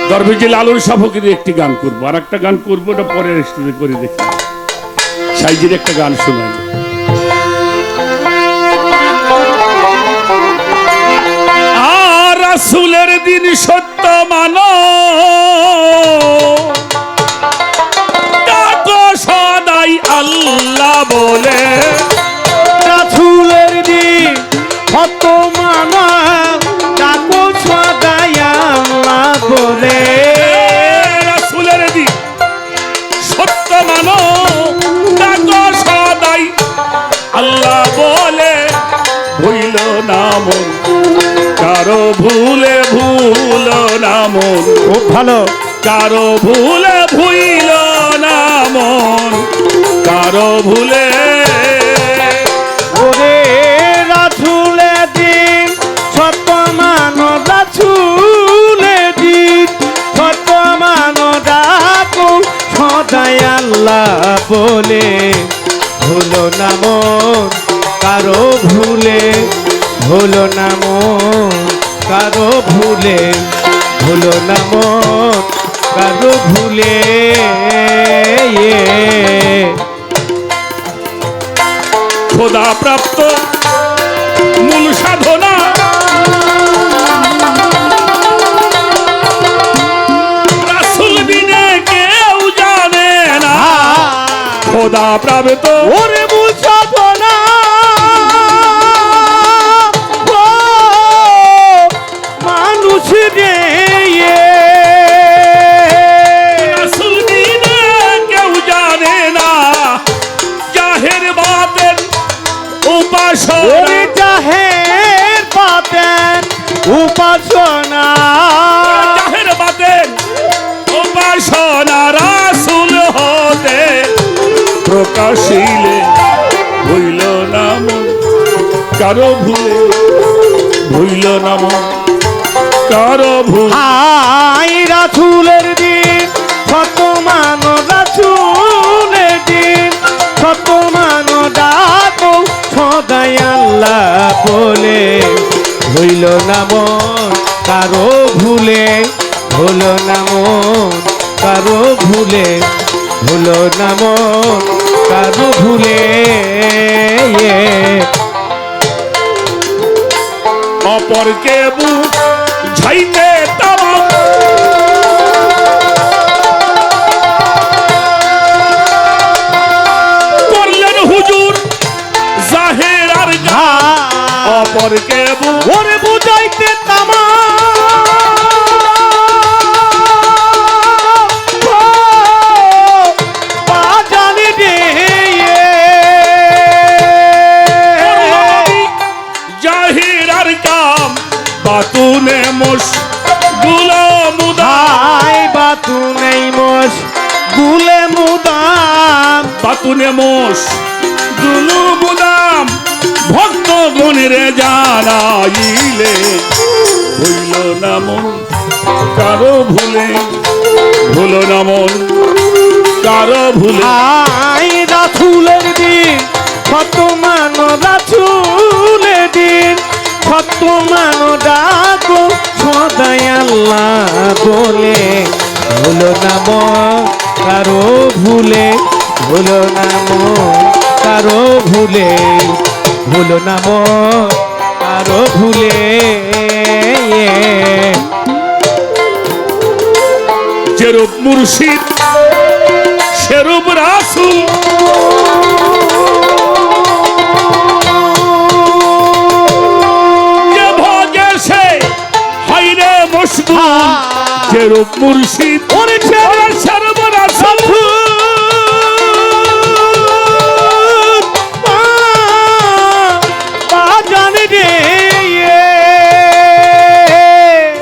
দরবেজি লালন শাহ ফকিরের একটি গান করবো, আর একটা গান করবো, ওটা পরে স্টেজে করে দেখি। সাইজির একটা গান শোনাই। আর রাসূলের দিন সত্য মানো, ডাকো সদাই আল্লাহ বলে। রাসূলের দিন সত্য মানো, ডাকো সদাই আল্লাহ বলে। রাসূলের দিন সত্য মানো, ডাকো সদাই আল্লাহ বলে। ভুইল না মন কারো ভুলে, ভুল না মন। খুব ভালো। কারো ভুলে ভুইল না মন, কারো ভুলে। ওরে রাসূলের দিন সত্য মানো, রাসূলের দিন সত্য মানো, ডাকো সদাই আল্লাহ বলে। ভুলো না মন কারো ভুলে, ভুলো না মন কারো ভুলে, ভুলো না মন কারো ভুলে। খোদা প্রাপ্ত মূল সাধনা, রাসূল বিনে কেউ জানে না। খোদা প্রাপ্ত ওরে মূল সাধনা, মানুষ রে। রাসূল বিনে কেউ জানে না। জাহের বাতেন উপাসনা, ওরে জাহের বাতেন উপাসনা, জাহের বাতেন উপাসনা। রাসূল হতে প্রকাশিলে ভুইল না মন কারো ভুলে, ভুইল না মন কারো ভুল। হাই রাসূলের দিন সত্য মানো, রাসূলের দিন সত্য মানো, ডাকো সদাই আল্লাহ বলে। হইল না মন কারো ভুলে, হলো না মন কারো ভুলে, হলো না মন কারো ভুলে। অপরকে বুঝাইতে তামা, করলেন হুজুর জাহের আর গা। অপরকে ওরে বুঝাইতে তামা, জানি রে। জাহির আর কাম বাতুনে মোশ গুলো মুদাম। বাতু নেই মোষ গুলে মুদাম, বাতুনে মোশ গুলো মুদাম। ভক্ত গণেরে জানাইলে ভুইল না মন কারো ভুলে, ভুলো না মন কারো ভুলে। আই রাসূলের দিন সত্য মানো, রাসূলের দিন সত্য মানো, ডাকো সদাই আল্লাহ বলে। ভুলো না মন কারো ভুলে, ভুলো না মন কারো ভুলে, ভুলো না মন কারো ভুলে। যেরূপ মুর্শিদ সেরূপ রাসূল, যে ভজে সে হাইরে মশগুল। যেরূপ মুর্শিদ সেরূপ রাসূল। জানি রে।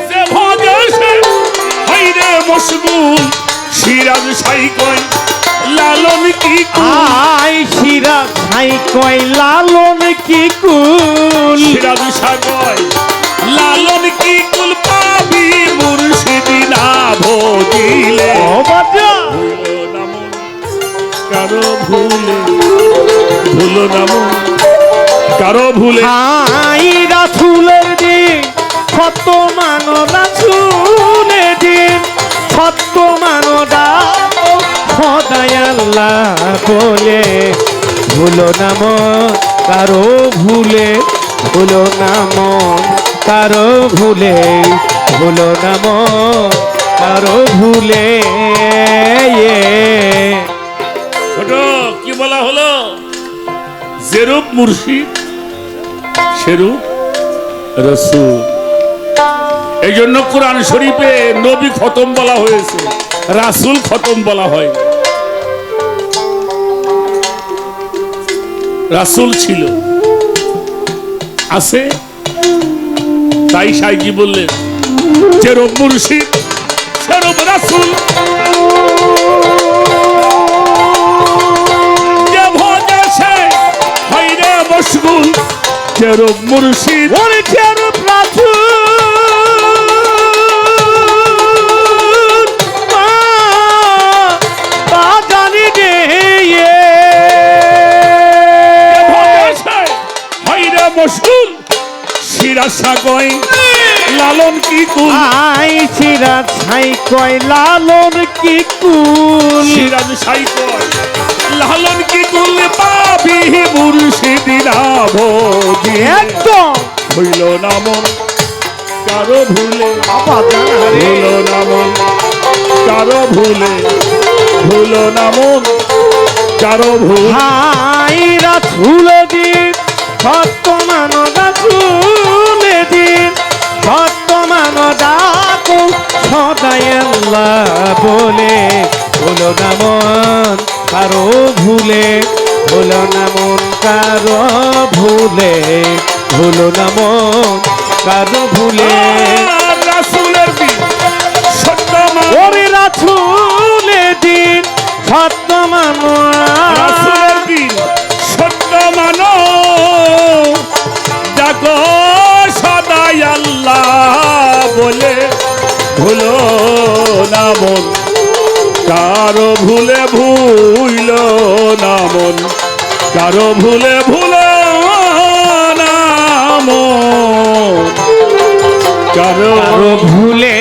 যে ভজে সে হাইরে মশগুল। সিরাজ সাই কয় লালন কি কুল। আই সিরাজ সাই কয় লালন কি কুল। সিরাজ সাই কয় লালন কি কুল। পাবি মুর্শিদি না ভজিলে। ভুলো না মন কারো ভুলে, ভুলো না মন কারো ভুলে। হাই রাসূলের দিন সত্য মানো, রাসূলের দিন সত্য মানদা সদাই আল্লাহ বলে ভুলো না মন কারো ভুলে, ভুলো না মন কারো ভুলে, ভুলো না মন কারো ভুলে। ছোট কি বলা হলো? যেরূপ মুর্শিদ সেরূপ রাসূল। এই জন্য কোরআন শরীফে নবী খতম বলা হয়েছে, রাসূল খতম বলা হয়। রাসূল ছিল, আছে, তাই সাইজি বললেন যেরূপ মুর্শিদ সেরূপ রাসূল। যে ভজে সে হয় রে মশগুল, যেরূপ মুর্শিদ ওরে যেরূপ রাসূল তা জানি রে। মশগুল শিরাশা কয় লালন কি কুল, আই সিরাজ ছাই কয় লালন কি কুল, সিরাজ সাই কয় লালন কি কুল, পাবি মুর্শিদি নাম একদম হইল না মন কারো ভুলে, হইল না মন কারো ভুলে, ভুলো না মন কারো ভুল। হাই রাসূল দিন সত্য মানদা চুলে দিন, সত্য মানদা সদাই আল্লাহ বলে ভুলো না মন কারো ভুলে, ভুলো না মন কারো ভুলে, ভুলো না মন কারো ভুলে। রাসূলের দিন সত্য ওরে রাসূলের দিন সত্য মানো, রাসূলের দিন সত্য মানো, ডাকো সদাই আল্লাহ বলে, ভুলো না মন কারো ভুলে, ভুইল না মন কারো ভুলে, ভুলো না মন কারো ভুলে। ভুলে।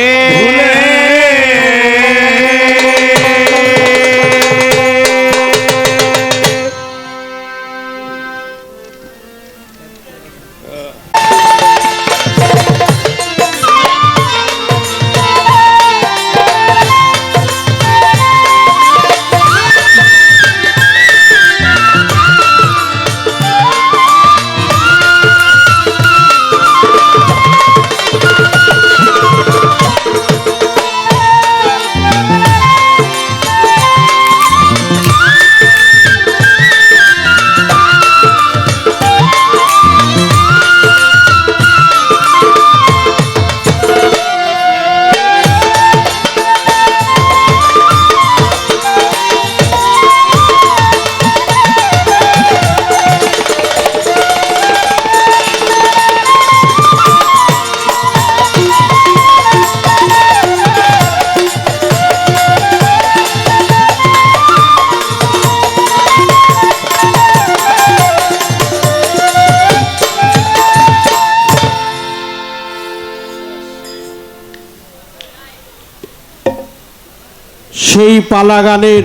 সেই পালা গানের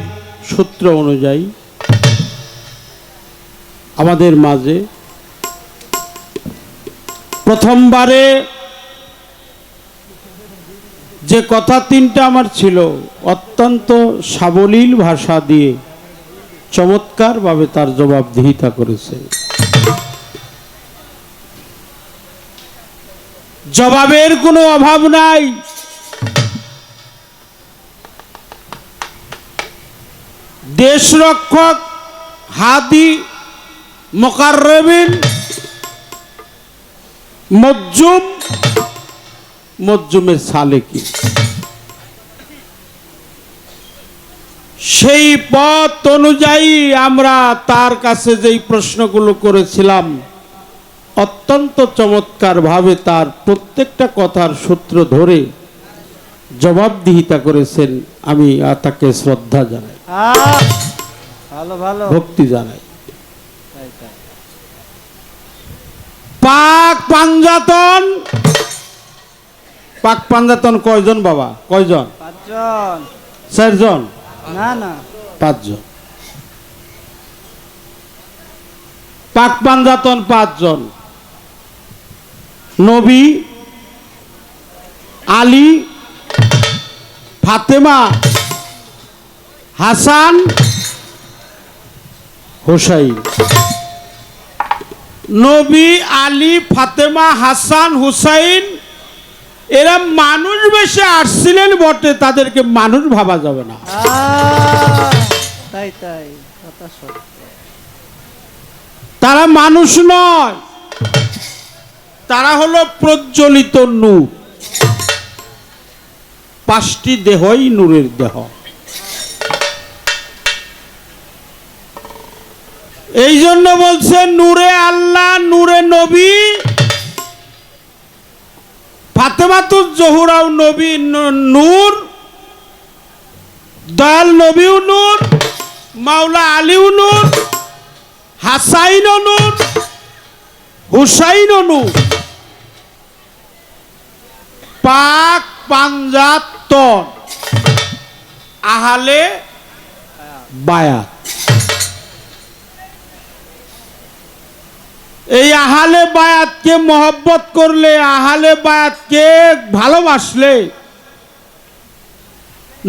সূত্র অনুযায়ী আমাদের মাঝে প্রথমবারে যে কথা তিনটা আমার ছিল অত্যন্ত সাবলীল ভাষা দিয়ে চমৎকারভাবে তার জবাবদিহিতা করেছে। জবাবের কোনো অভাব নাই। দেশ রক্ষক হাদি মোকাররবিন মজ্জুমের সালেকি, সেই পথ অনুযায়ী আমরা তার কাছে যেই প্রশ্নগুলো করেছিলাম অত্যন্ত চমৎকারভাবে তার প্রত্যেকটা কথার সূত্র ধরে জবাবদিহিতা করেছেন। আমি তাকে শ্রদ্ধা জানাই, ভালো ভালো ভক্তি জানাই। পাক পাঞ্জাতন, পাক পাঞ্জাতন কয়জন বাবা? কয়জন? জন। 4 জন, না না 5 জন। পাক পাঞ্জাতন 5 জন, নবী, আলী, ফাতেমা, হাসান, হুসাইন। নবী, আলী, ফাতেমা, হাসান, হুসাইন এরা মানুষ বেশে আসছিলেন বটে, তাদেরকে মানুষ ভাবা যাবে না। তাই তাই কথা সত্য। তারা মানুষ নয়, তারা হলো প্রজ্বলিত নূর। 5টি দেহই নূরের দেহ। এই জন্য বলছে নূরে আল্লাহ, নূরে নবী। ফাতেমাতুজ জোহরাও নবী নূর, দয়াল নবীও নূর, মাওলা আলীও নূর, হাসাইনও নূর, হুসাইনও নূর। পাক পাঞ্জাতন আহলে বায়াত। এই আহলে বায়াতকে মহব্বত করলে, আহলে বায়াতকে ভালোবাসলে,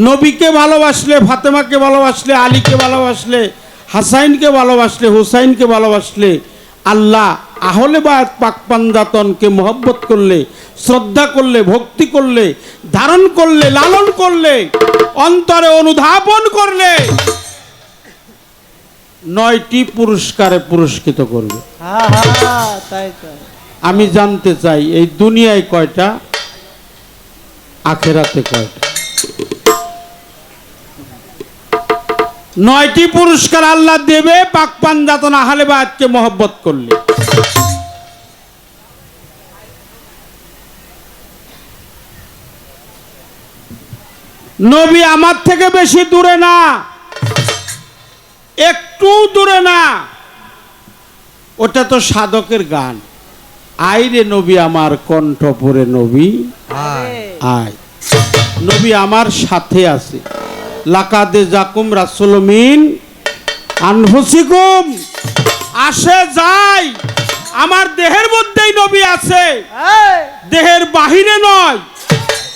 নবীকে ভালোবাসলে, ফাতেমাকে ভালোবাসলে, আলীকে ভালোবাসলে, হাসাইনকে ভালোবাসলে, হুসাইনকে ভালোবাসলে, আল্লাহ আহলে বায়াত পাক পাঞ্জাতনকে মহব্বত করলে, শ্রদ্ধা করলে, ভক্তি করলে, ধারণ করলে, লালন করলে, অন্তরে অনুধাবন করলে 9টি পুরস্কারে পুরস্কৃত করবে। হ্যাঁ হ্যাঁ তাই তাই। আমি জানতে চাই এই দুনিয়ায় কয়টা, আখেরাতে কয়টা? 9টি পুরস্কার আল্লাহ দেবে পাক পাঞ্জাতন আহলে বায়াতকে মহব্বত করলে। নবী আমার থেকে বেশি দূরে না, একটু দূরে না। ওটা তো সাধকের গান। আয় রে নবী আমার কণ্ঠ পরে নবী আয়। নবী আমার সাথে আছে। লাকাদে জাকুম রাসূল মিন আনফুসিকুম। আসে যায়, আমার দেহের মধ্যেই নবী আছে, দেহের বাহিরে নয়,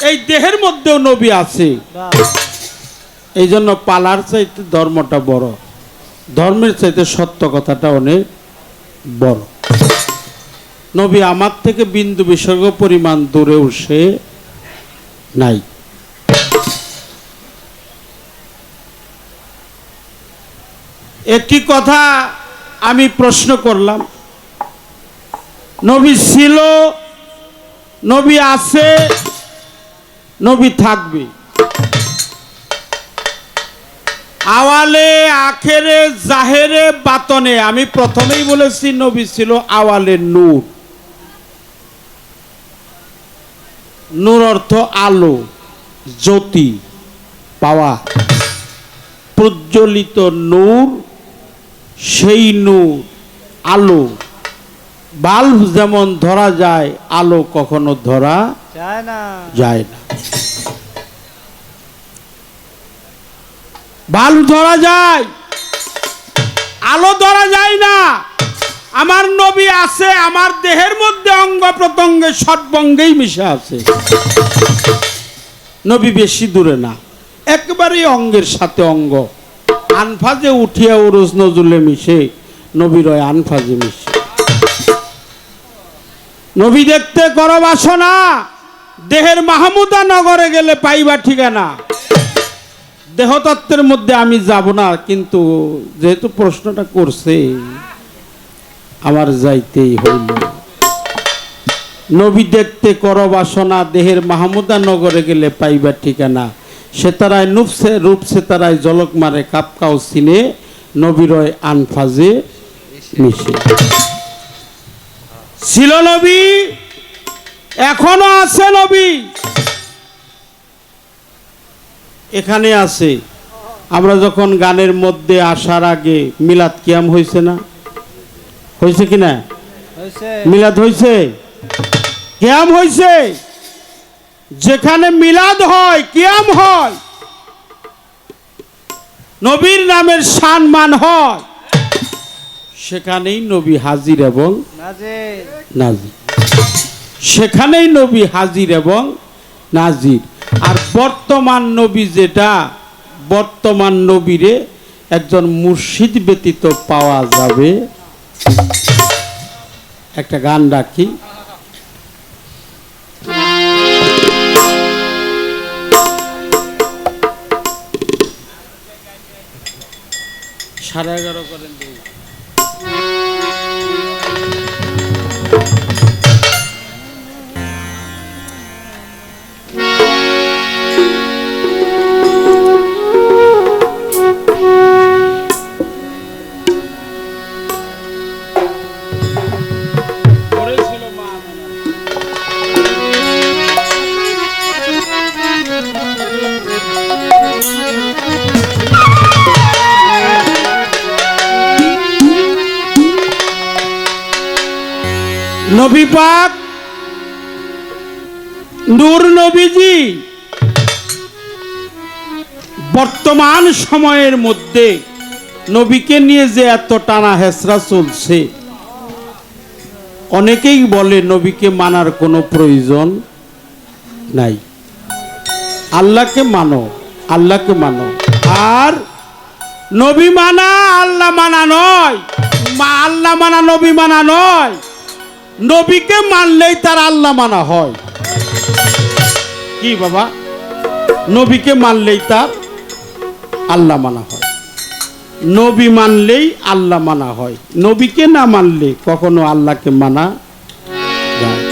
এই দেহের মধ্যেও নবী আছে। এই জন্য পালার চাইতে ধর্মটা বড়, ধর্মের চাইতে সত্য কথাটা অনেক বড়। নবী আমার থেকে বিন্দু বিসর্গ পরিমাণ দূরেও সে নাই। একটি কথা আমি প্রশ্ন করলাম, নবী ছিল, নবী আছে, নবী থাকবে, আওয়ালে আখেরে জাহেরে বাতনে। আমি প্রথমেই বলেছি নবী ছিল আওয়ালে নূর। নূর অর্থ আলো, জ্যোতি, পাওয়া, প্রজ্বলিত নূর। সেই নূর আলো, বাল্ব যেমন ধরা যায়, আলো কখনো ধরা যায় না। বাল্ব ধরা যায়, আলো ধরা যায় না। আমার নবী আছে, আমার দেহের মধ্যে অঙ্গ প্রত্যঙ্গে সর্বঙ্গেই মিশে আছে। নবী বেশি দূরে না, একেবারেই অঙ্গের সাথে অঙ্গ। আনফাজে উঠিয়া উরুজ নজরুলে মিশে, নবীর ওই আনফাজে মিশে। নবী দেখতে করো বাসনা, দেহের মাহমুদা নগরে গেলে পাইবা ঠিকানা। দেহতত্ত্বের মধ্যে আমি যাব না, কিন্তু যেহেতু প্রশ্নটা করছে আমার যাইতেই হইল। নবী দেখতে করো বাসনা, দেহের মাহমুদা নগরে গেলে পাইবা ঠিকানা। সেতারায় নুপসে রূপ সেতারায় জলক মারে, কাপকাও সিনে নবীরয় আনফাজে মিশে। ছিল নবী, এখনো আছে নবী, এখানে আছে। আমরা যখন গানের মধ্যে আসার আগে মিলাদ কিয়াম হয়েছে না, হয়েছে কিনা? মিলাদ হয়েছে, কিয়াম হয়েছে। যেখানে মিলাদ হয়, কিয়াম হয়, নবীর নামের সম্মান হয়, সেখানেই নবী হাজির এবং নাজির নাজির। সেখানেই নবী হাজির এবং নাজির। আর বর্তমান নবী যেটা, বর্তমান নবীরে একজন মুর্শিদ ব্যতীত পাওয়া যাবে। একটা গান রাখি। সাড়ে 11 করেন দিই। নবী পাক নূর নবীজি বর্তমান সময়ের মধ্যে নবীকে নিয়ে যে এত টানা হেসরা চলছে, অনেকেই বলে নবীকে মানার কোনো প্রয়োজন নাই। আল্লাহকে মানো, আল্লাহকে মানো। আর নবী মানা আল্লাহ মানা নয়, আল্লাহ মানা নবী মানা নয়। নবীকে মানলেই তার আল্লাহ মানা হয়। কি বাবা? নবীকে মানলেই তার আল্লাহ মানা হয়। নবী মানলেই আল্লাহ মানা হয়। নবীকে না মানলে কখনো আল্লাহকে মানা যায়।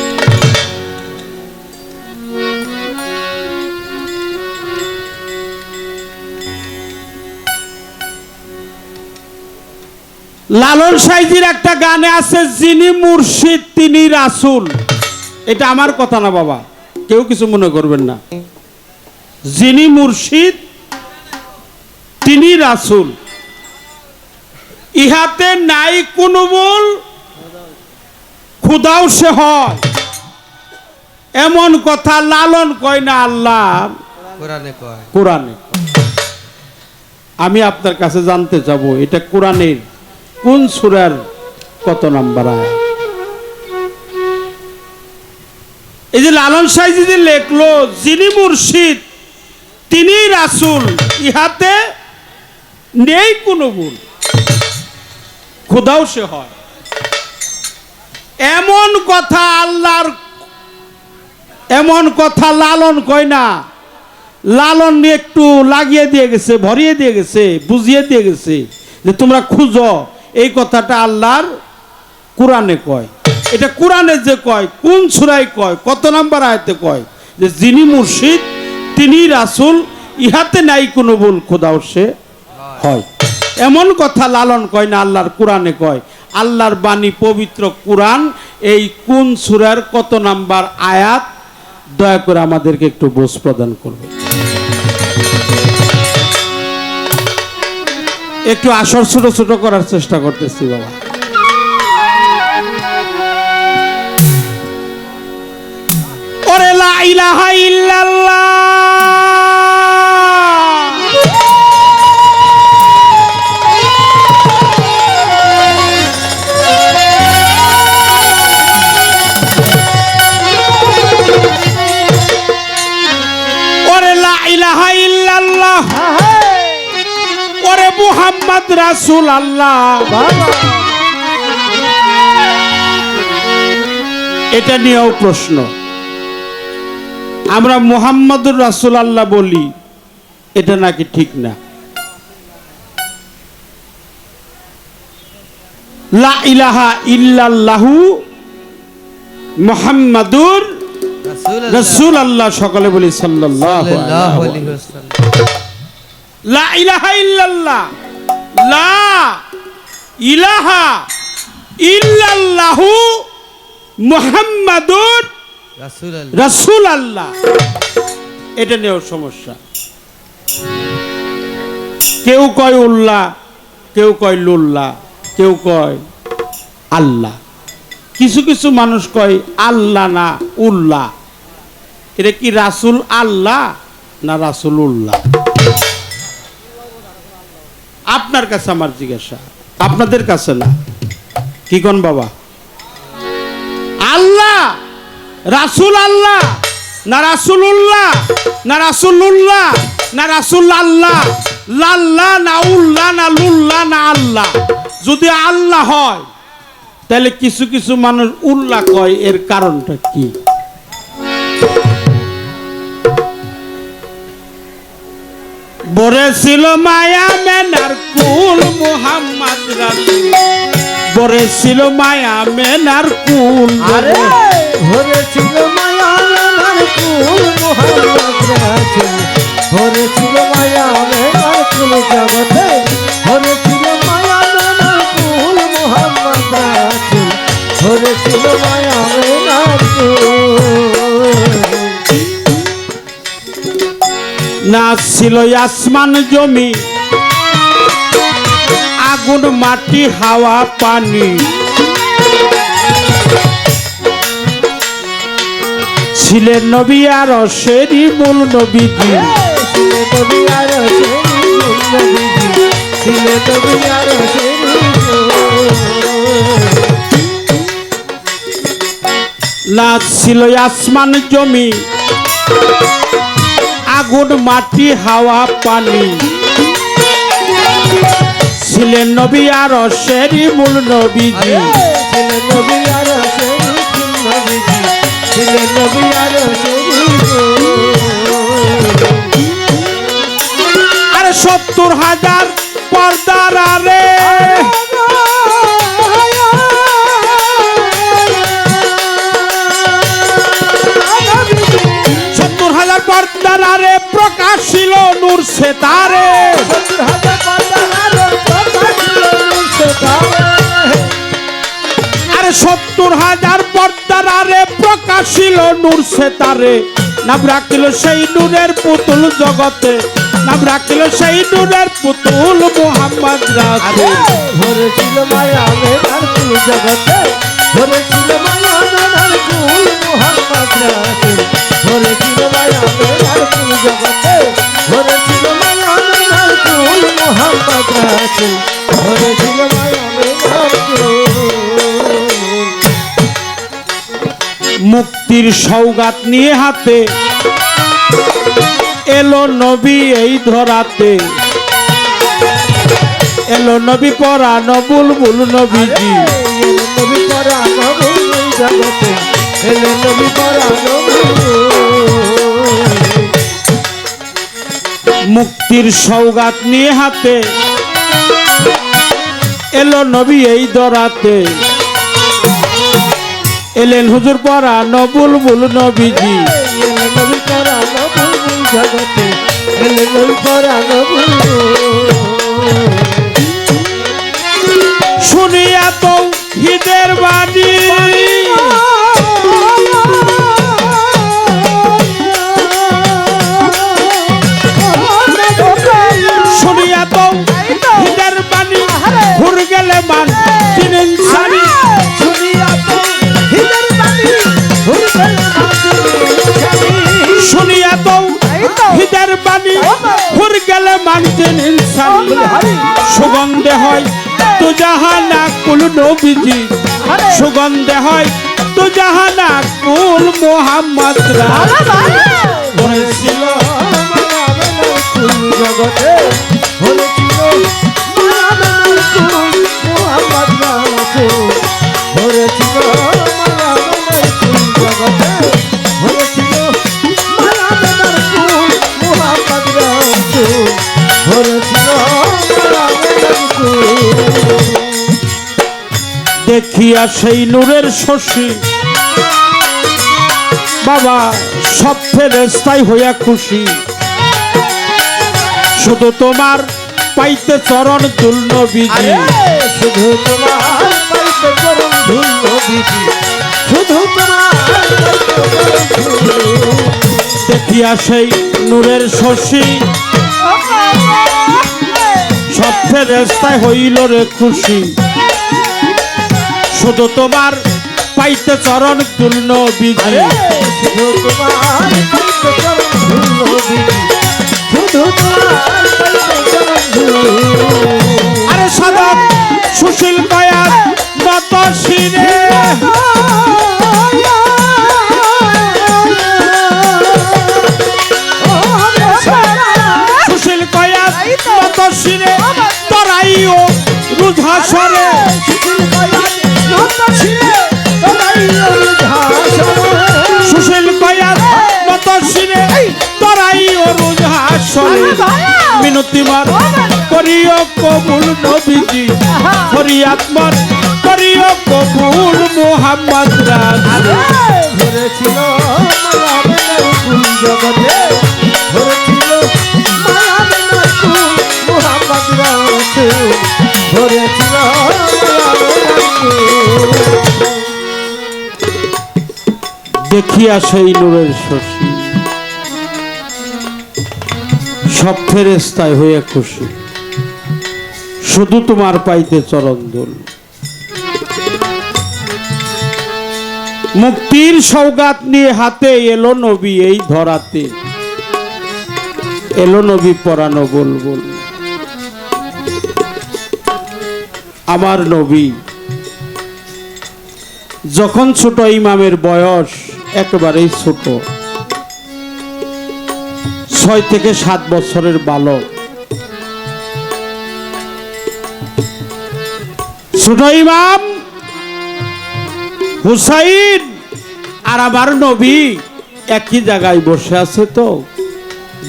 লালন সাইজির একটা গানে আছে, যিনি মুর্শিদ তিনি রাসূল। এটা আমার কথা না বাবা, কেউ কিছু মনে করবেন না। যিনি মুর্শিদ তিনি রাসূল, ইহাতে নাই কোনো ভুল, খুদাও সে হয়। এমন কথা লালন কয় না, আল্লাহ কোরআনে কয়। কোরআনে। আমি আপনার কাছে জানতে যাব, এটা কোরআনের কোন সূরার কত নাম্বার আয়াত? এই যে লালন সাইজি যে লেখলো, যিনি মুর্শিদ তিনি রাসূল, ইহাতে নেই কোনো ভুল, খোদাও সে হয়। এমন কথা আল্লাহর, এমন কথা লালন কয় না। লালন একটু লাগিয়ে দিয়ে গেছে, ভরিয়ে দিয়ে গেছে, বুঝিয়ে দিয়ে গেছে যে তোমরা খুঁজো। এই কথাটা আল্লাহর কোরআনে কয়। এটা কোরআনে যে কয়, কোন সূরায় কয়, কত নাম্বার আয়াতে কয় যে যিনি মুর্শিদ তিনি রাসূল, ইহাতে নাই কোনো ভুল, খোদাও সে হয়। এমন কথা লালন কয় না, আল্লাহর কোরআনে কয়। আল্লাহর বাণী পবিত্র কোরআন, এই কোন সূরার কত নাম্বার আয়াত, দয়া করে আমাদেরকে একটু বোঝ প্রদান করবে। একটু আসর ছোট ছোট করার চেষ্টা করতেছি বাবা। ওরে লা ইলাহা ইল্লাল্লাহ, ওরে লা ইলাহা ইল্লাল্লাহ, ওরে মুহাম্মদ রাসূল আল্লাহ। এটা নিয়েও প্রশ্ন। আমরা মুহাম্মদুর রাসূল আল্লাহ বলি, এটা নাকি ঠিক না। লা ইলাহা ইল্লাল্লাহু মুহাম্মাদুর রাসূল আল্লাহ। সকলে বলি সাল্লাল্লাহু আলাইহি ওয়াসাল্লাম। লা ইলাহা ইল্লাল্লাহ, লা ইলাহা ইল্লাল্লাহু মুহাম্মাদুর রাসূল আল্লাহ। এটা নিয়েও সমস্যা। কেউ কয় উল্লাহ, কেউ কয় লুল্লাহ, কেউ কয় আল্লাহ। কিছু কিছু মানুষ কয় আল্লাহ না উল্লাহ। এটা কি রাসূল আল্লাহ না রাসূল উল্লাহ? আপনার কাছে আমার জিজ্ঞাসা, আপনাদের কাছে না। কি কোন বাবা? আল্লাহ রাসূল আল্লাহ না রাসূলুল্লাহ না রাসূলুল্লাহ না রাসূল আল্লাহ, লাল্লাহ না উল্লাহ না লুল্লাহ না আল্লাহ? যদি আল্লাহ হয় তাহলে কিছু কিছু মানুষ উল্লাহ কয়, এর কারণটা কি? বরেছিল মায়া মেনার কুল মুহাম্মদ রাসূল, বরেছিল মায়া মেনার কুল। আরে হরেছিল মায়া মেনার কুল মুহাম্মদ রাসূল, হরেছিল মায়া মেনার কুল জগতে, হরেছিল মায়া মেনার কুল মুহাম্মদ রাসূল, হরেছিল মায়া মেনার কুল। নাচ ছিল আসমান জমি, আগুন মাটি হাওয়া পানি, ছিলেন নবী আর রসেরই মূল নবীজি। ছিলেন নবী আর রসেরই মূল নবীজি, ছিলেন নবী আর রসেরই মূল। নাচ ছিল আসমান জমি, আগুন মাটি হাওয়া পানি, ছিলেন নবী আর রসেরই মূল নবীজি। ছিলেন নবী আর রসেরই মূল নবীজি, ছিলেন নবী আর রসেরই মূল। আরে ৭০,০০০ পর্দার আরে, ৭০,০০০ পর্দার আরে প্রকাশ ছিল নূর সে তারে। আরে ৭০,০০০ পর্দার আরে প্রকাশ ছিল নূর সে তারে, নাম রাখিল সেই নূরের পুতুল জগতে, নাম রাখিল সেই নূরের পুতুল মুহাম্মদ রাসূল। হরেছিল মায়া মেনার কুল জগতে, হরেছিল মায়া মেনার কুল মুহাম্মদ রাসূল, হরেছিল মায়া মেনার কুল জগতে, হরেছিল মায়া মেনার কুল মুহাম্মদ রাসূল, হরেছিল মায়া মেনার কুল। মুক্তির সওগাত নিয়ে হাতে এলো নবী এই ধরাতে, এলো নবী পরানো বুলবুল নবীজি। এলেন নবী পরানো বুলবুল জগতে, এলেন নবী পরানো বুলবুল। মুক্তির সওগাত নিয়ে হাতে এলো নবী এই ধরাতে, এলেন হুজুর পরানো বুলবুল নবীজি। এলেন নবী পরানো বুলবুল জগতে, এলেন নবী পরানো বুলবুল। শুনিয়া তো হিদের বাণী, শুনিয়া তো হিদের বাণী, ঘুর গেলে মান তিন ইনসানি, শুনিয়া তো হিদের বাণী, ঘুর গেলে শুনিয়া তো হিদের বাণী, ঘুর গেলে মান তিন ইনসানি। সুগন্ধে হয় তো জাহানা কুল নবীজি, সুগন্ধে হয় তো জাহানা কুল মুহাম্মদ রাসূল। হরেছিল মায়া মেনার কুল জগতে, হরেছিল মায়া মেনার কুল মুহাম্মদ রাসূল, হরেছিল মায়া মেনার কুল জগতে, হরেছিল মায়া মেনার কুল মুহাম্মদ রাসূল, হরেছিল মায়া মেনার কুল। দেখিয়া সেই নূরের শশী বাবা সব ফেরেশতাই হইয়া খুশি, শুধু তোমার পাইতে চরণ তুল নবীজি। শুধু তোমার পাইতে চরণ ধুল নবীজি, শুধু তোমার পাইতে চরণ ধুল। দেখিয়া সেই নূরের শশী সব ফেরেশতাই হইল রে খুশি, শুধু তোমার পাইতে চরণ তুল নবীজি। শুধু তোমার স্বরে মিনতি মার করিও কবুল নবীজি ফরিয়াদ মার করিও কবুল মুহাম্মদ রাসূল ধরেছিল মায়াবিনার কুল জগতে ধরেছিল মায়াবিনার কুল মুহাম্মদ রাসূল ধরেছিল মায়াবিনার কুল। দেখিয়া সেই নূরের শশী সব ফেরেশতায় হয়ে খুশি শুধু তোমার পাইতে চরণ দোল মুক্তির সওগাত নিয়ে হাতে এলো নবী এই ধরাতে এলো নবী পরানো বুলবুল আমার নবী যখন ছোট ইমামের বয়স একেবারেই ছোট 6 থেকে 7 বছরের বালক ছোট ইমাম হুসাইন আর আমার নবী একই জায়গায় বসে আছে তো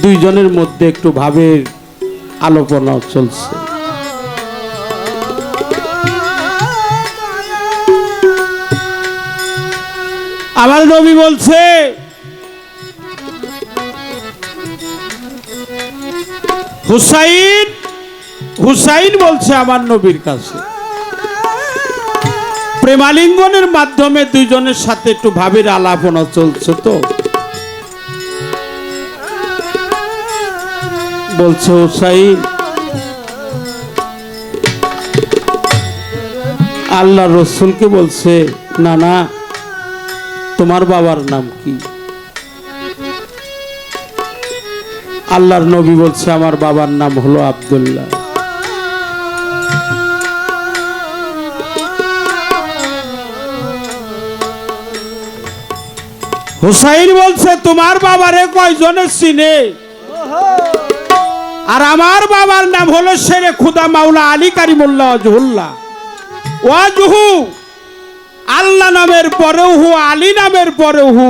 দুইজনের মধ্যে একটু ভাবের আলোচনা চলছে আমার নবী বলছে হুসাইন হুসাইন বলছে আমার নবীর কাছে প্রেমালিঙ্গনের মাধ্যমে দুইজনের সাথে একটু ভাবের আলাপনা চলছে তো বলছে হুসাইন আল্লাহ রসুলকে বলছে না না তোমার বাবার নাম কি আল্লাহর নবী বলছে আমার বাবার নাম হলো আব্দুল্লাহ হুসাইন বলছে তোমার বাবারে কয়জনে চিনে আর আমার বাবার নাম হলো শেরে খুদা মাওলা আলী কারিমুল্লাহ ওয়াজহুল্লাহ ওয়াজহু আল্লাহ নামের পরেও হু আলী নামের পরেও হু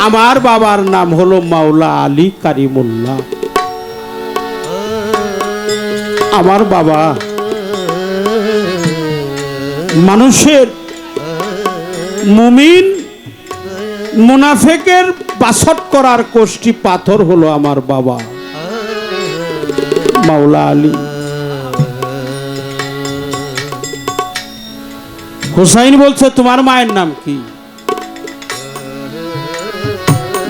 আমার বাবার নাম হলো মাওলা আলী কারিমুল্লাহ আমার বাবা মানুষের মুমিন মুনাফেকের বাসট করার কোষ্ঠী পাথর হলো আমার বাবা মাওলা আলী হুসাইন বলছে তোমার মায়ের নাম কি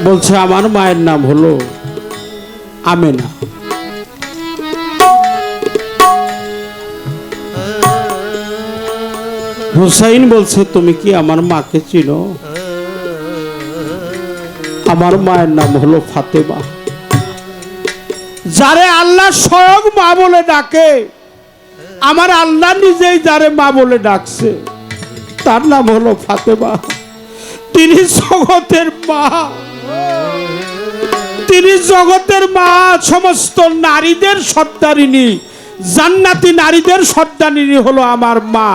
বলছে আমার মায়ের নাম হলো আমেনা হুসাইন বলছে তুমি কি আমার মাকে চিনো আমার মায়ের নাম হলো ফাতেমা যারে আল্লাহ স্বয়ং মা বলে ডাকে আমার আল্লাহ নিজেই যারে মা বলে ডাকছে তার নাম হলো ফাতেমা তিনি জগতের মা তিনি জগতের মা সমস্ত নারীদের সর্দারিনী জান্নাতি নারীদের সর্দারিনী হলো আমার মা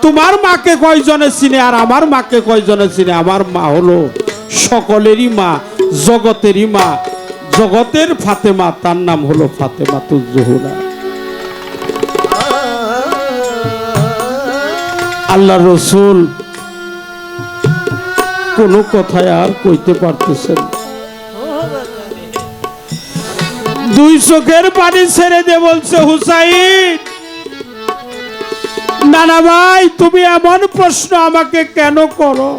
তোমার মাকে কয়জনে চিনে আর আমার মাকে কয়জনে চিনে আমার মা হলো সকলেরই মা জগতেরই মা জগতের ফাতেমা তার নাম হলো ফাতেমা তুজ জোহরা আল্লাহ রসুল কোনো কথায় আর কইতে পারতেছেন দুই চোখের পানি ছেড়ে দিয়ে বলছে হুসাইন নানা ভাই তুমি এমন প্রশ্ন আমাকে কেন করো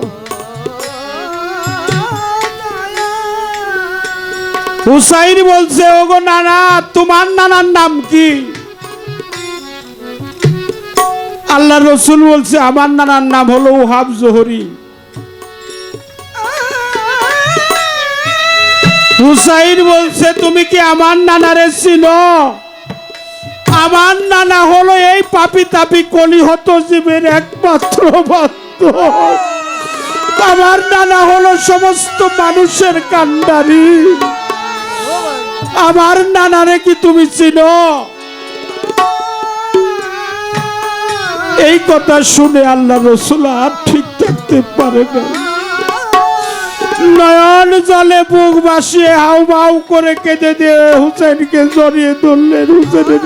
হুসাইন বলছে ওগো নানা তোমার নানার নাম কি আল্লাহ রসুল বলছে আমার নানার নাম হলো ওহাব জোহরি হুসাইন বলছে তুমি কি আমার নানারে চিনো আমার নানা হলো এই পাপি তাপি কলিহত জীবের একমাত্র বাধ্য আমার নানা হলো সমস্ত মানুষের কান্ডারি আমার নানারে কি তুমি চিনো এই কথা শুনে আল্লাহ রসুল আর ঠিক থাকতে পারে না নয়া নয়ন জলে বুক ভাসিয়ে হাউ মাউ করে কেঁদে দিয়ে হুসেনকে জড়িয়ে ধরলেন। হুসেনের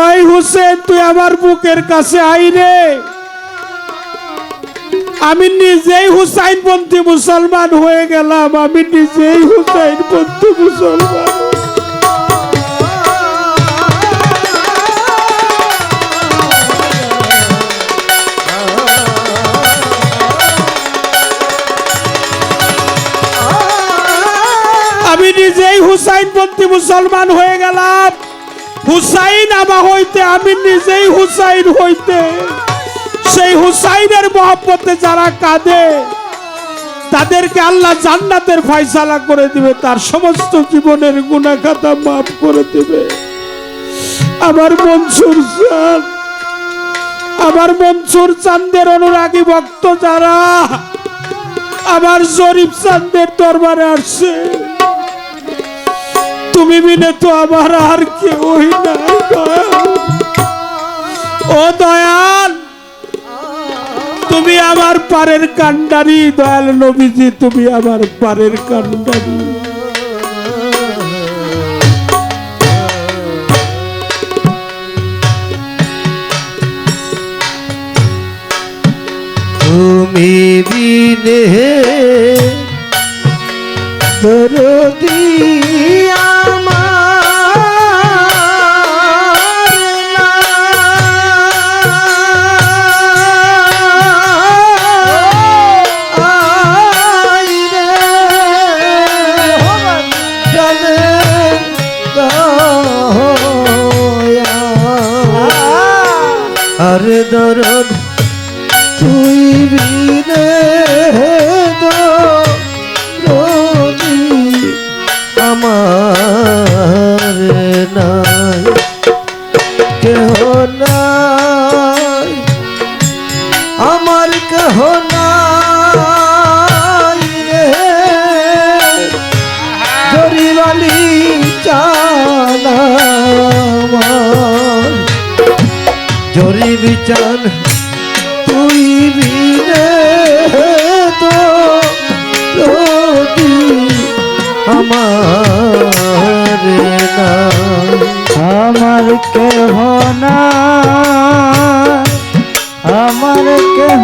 ওই হুসেন তুই আমার বুকের কাছে আই রে, আমি নিজেই হুসাইনপন্থী মুসলমান হয়ে গেলাম, আমি নিজেই হুসাইনপন্থী মুসলমান। আমি নিজেই হুসাইনপন্থী মুসলমান হয়ে গেলাম। হুসাইন আমা হইতে, আমি নিজেই হুসাইন হইতে। সেই হুসাইনের মহব্বতে যারা কাঁদে তাদেরকে আল্লাহ জান্নাতের ফয়সালা করে দিবে, তার সমস্ত জীবনের গুনাহ খাতা মাফ করে দিবে। আমার মনসুর চাঁদ, আমার মনসুর চাঁদের অনুরাগী ভক্ত যারা আমার জরিফ চাঁদের দরবারে আসছে, তুমি বিনে তো আমার আর কেউই নাই দয়াল। ও দয়াল, তুমি আমার পারের কান্ডারি দয়াল নবীজি, তুমি আমার পারের কান্ডারি। তুমি বিনে দরদি আর দরদ তুই বিনে দরদি আমার নাই, কেহ নাই আমার, কেহ নাই রে জরিবালি চান আমার, জরিবি চান তুই বিনে তো রোদি আমার নাই, আমার কেহ নাই, আমার কেহ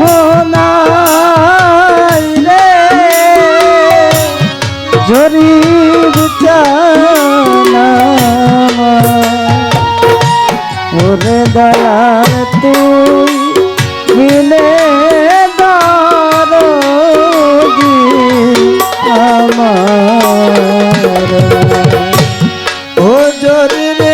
নাই রে জরিব জানা ওরে দয়াল তুই বিনে দরদি আমার। ও জরিবে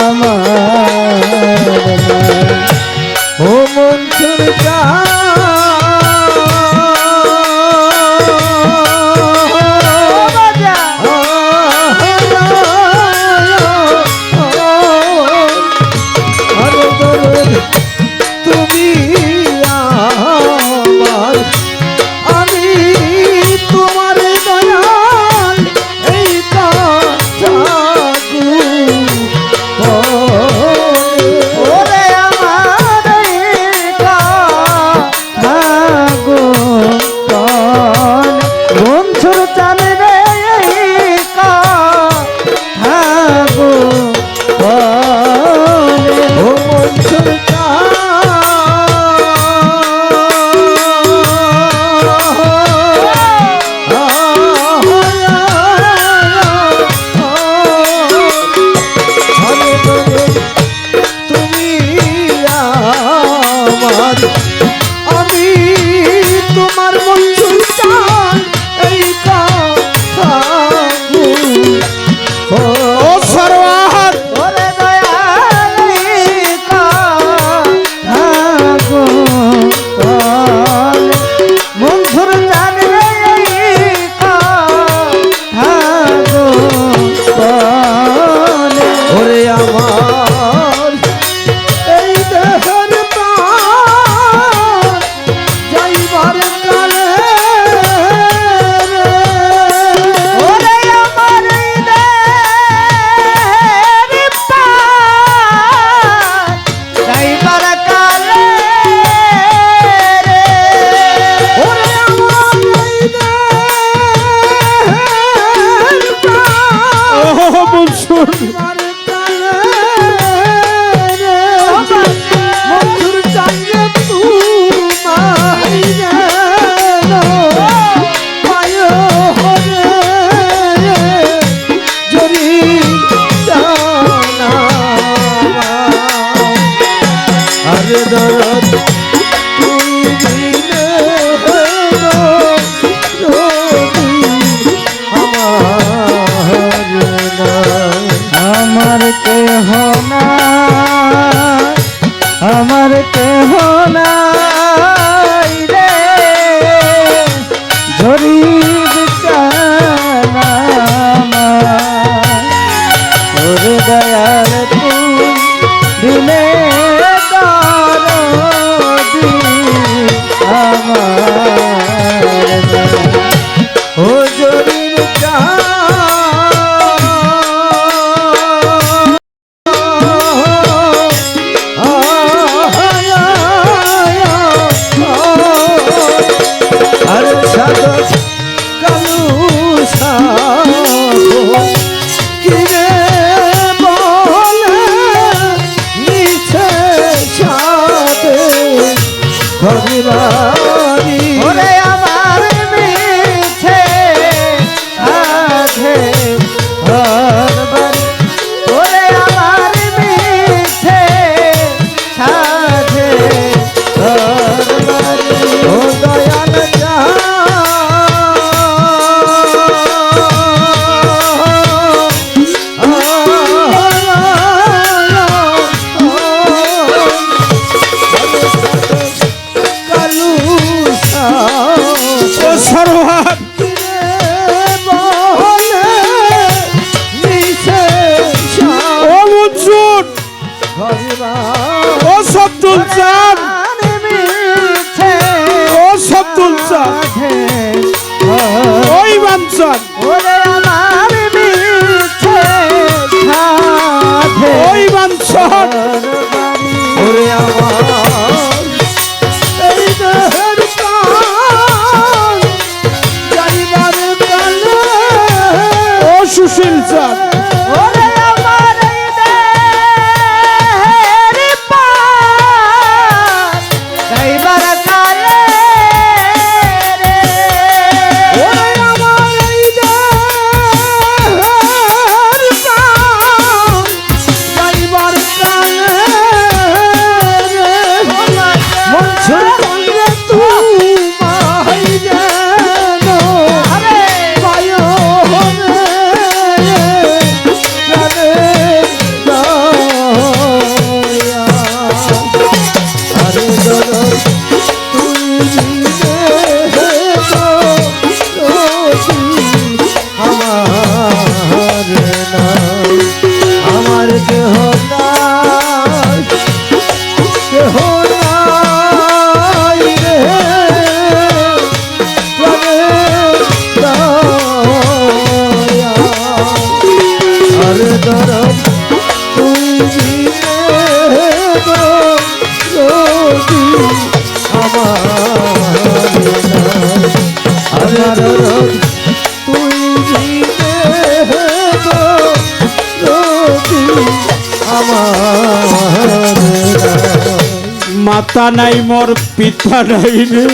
আমার ও মন চুর তুমি আমার আমি তোমার দয়াল এই ওরে আমার বন্ধুর চালে রে ও মনসুর তুমি আমার আমি তোমার মনসুর চান এই কথা ও সর্বাহার ওরে বন্ধুর চালে রে ওরে আমার এই দেহের প্রাণ যাইবার কালে ওরে আমার যাইবার কালে ওরে আমার এই দেহের প্রাণ ও মনসুর যাইবার কালে মধুর চাইয়ে তোমায় যেন পায় হরে জরি জানা আর দরদ তুই বিনে রবি আমার নাই আমার কেহ না আমার কেহ নাই রে ঝরি বিছানা তোর দয়াল তুই দিলে দরদি আমার ও জরির আর সাদত কালু কিরে বলে নিচে সাদে ঘরিবারি ওরে আমার মিছে সাধে ঘরবাড়ি ওরে আমার মিছে সাধে ঘরবাড়ি ও দয়াল কালু ও সর্বাহার বলে নিচে ও মনসুর ও সব্দুল চাঁদ মিছে ও সব্দুল চাঁদ ওই বাঞ্চন ওরে আমার মিছে সাধে ওই বাঞ্চন ওরে আমার এই দেহের প্রাণ যাইবার কালে ও সুশীল চাঁদ ওরে আমার দেহের পার যাইবার কালে রে ওরে আমার এই দেহের প্রাণ যাইবার কালে আমার রোগ তুই দিতে রোগী আমার মাতা নাই মোর পিতা নাই রে,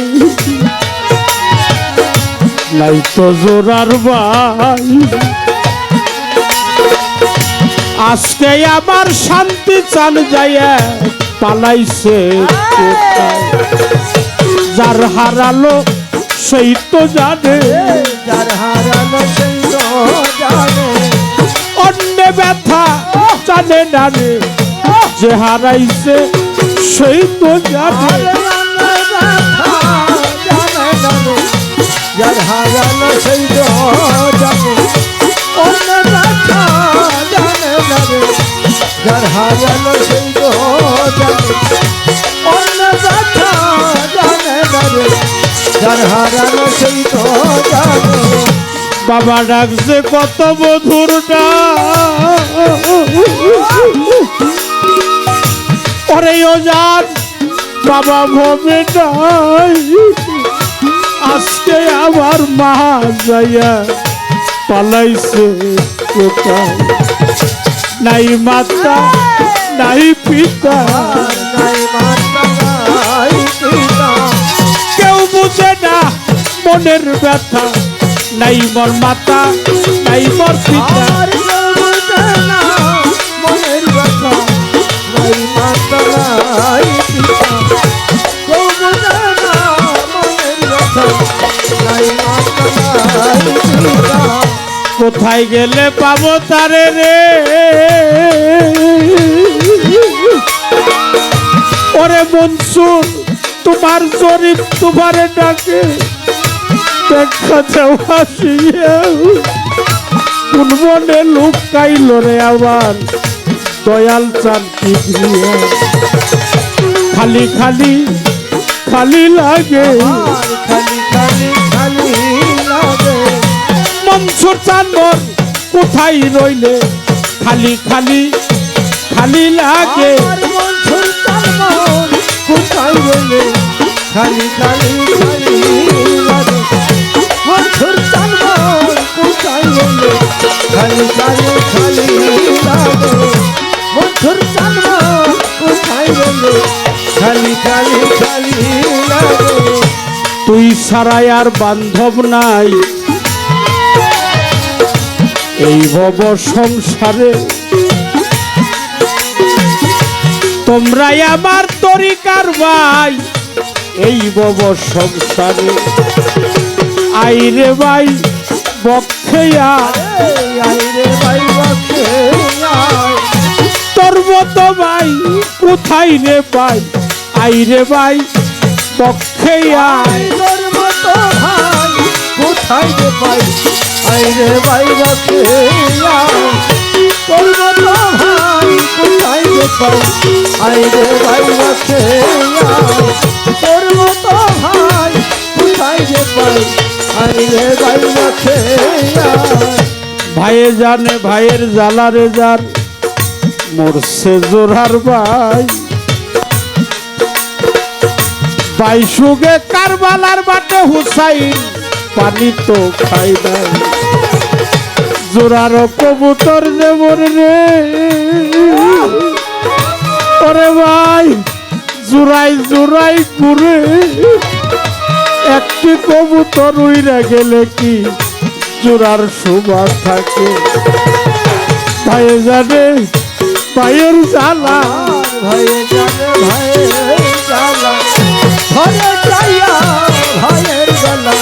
নাই তো জোরার ভাই। আজকে আমার শান্তি চান যাইয়া পালাইছে কোথায়? যার হারালো সেই তো জানে, যার হারানো সেই তো জানে, অন্য ব্যথা জানে না রে, যে হারাইছে সেই তো জানে। যার হারানো সেই তো জানে, অন্য ব্যথা জানে না রে, যার হারানো সেই তো জানে, অন্য ব্যথা জানে না রে, যার হারানো সেই তো জানে। বাবা ডাকছে কত মধুর ডাক, ওরে ও জান বাবা ভবে নাই। আজকে আমার মা যাইয়া পালাইছে কোথায়? নাই মাতা নাই পিতা, নাই মাতা নাই পিতা, কেউ বুঝে না মনের ব্যথা। নাই মোর মাতা নাই মোর পিতা, আর কেউ বুঝে না মনের ব্যথা, নাই মাতা নাই পিতা, কেউ বুঝে না মনের ব্যথা, নাই মাতা নাই পিতা। কোথায় গেলে পাবো তারে রে? ওরে মনসুর তোমার জরিপ তোমারে ডাকে, দেখা যাও হাসিয়া কোন মনে লুকাইল রে আমার দয়াল চান কি গৃহে? খালি খালি খালি লাগে, আর খালি খালি খালি লাগে, মনসুর চান মোর কোথায় রইলে? খালি খালি খালি লাগে, আর মনসুর চান মোর কোথায় গেলে? খালি খালি খালি লাগে, মনসুর চান মোর কোথায় গেলে? খালি খালি খালি লাগে, মনসুর চান মোর কোথায় গেলে? খালি খালি খালি লাগে। তুই ছাড়াই আর বান্ধব নাই এই ভব সংসারে, তোমরাই আমার তরিকার ভাই এই ভব সংসারে। আইরে ভাই বক্ষে আয়, এই আইরে ভাই বাকে আয়, তোর মতো ভাই কোথায় রে পাই? আইরে ভাই বক্ষে আয়, তোর মতো ভাই কোথায় যে পাই? আইরে ভাই বাকে আয়, তোর মতো ভাই কোথায় যে পাই? আইরে ভাই বাকে আয়, তোর মতো ভাই কোথায় যে পাই? আইরে ভাই বাকে আয়। ভাইয়ে জানে ভাইয়ের জ্বালারে যার মরছে জোরার ভাই। ভাই সুগে কারবালার বাটে হুসাইন পানি তো খাই নাই, জোরার কবুতর দেবর রে। ওরে ভাই জোরাই জোরাই ঘুরে, একটি কবুতর উইরা গেলে কি জোরার শোভা থাকে? ভাই জানে ভাইয়ের জ্বালা, ভাইয়ে জানে ভাইয়ের জ্বালা, ঘরে যাইয়া ভাইয়ের জ্বালা,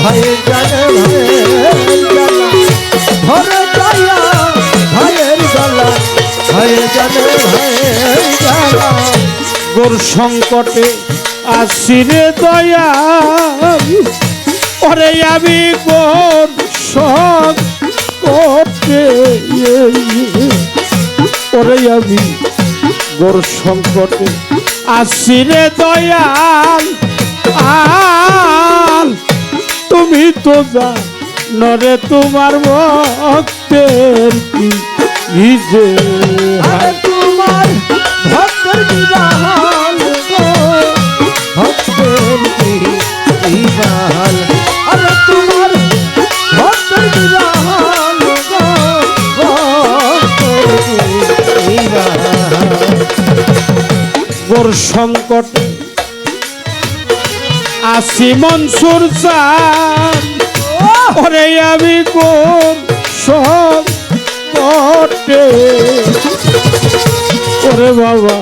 ভাইয়ে জানে ভাইয়ের জ্বালা, ঘরে যাইয়া ভাইয়ের জ্বালা, ভাইয়ে জানে ভাইয়ের জ্বালা। গোর সংকটে আসিরে দয়া, ওরে আমি গোর সংকটে, ওরে আমি গোর সংকটে আসিরে দয়াল। আল তুমি তো জানরে তোমার ভক্তের কি যে আরে তোমার ভক্তের বিবাহ গো, গোর সংকটে আসি মনসুর চান ওরে আমি গোর সংকটে ওরে বাবা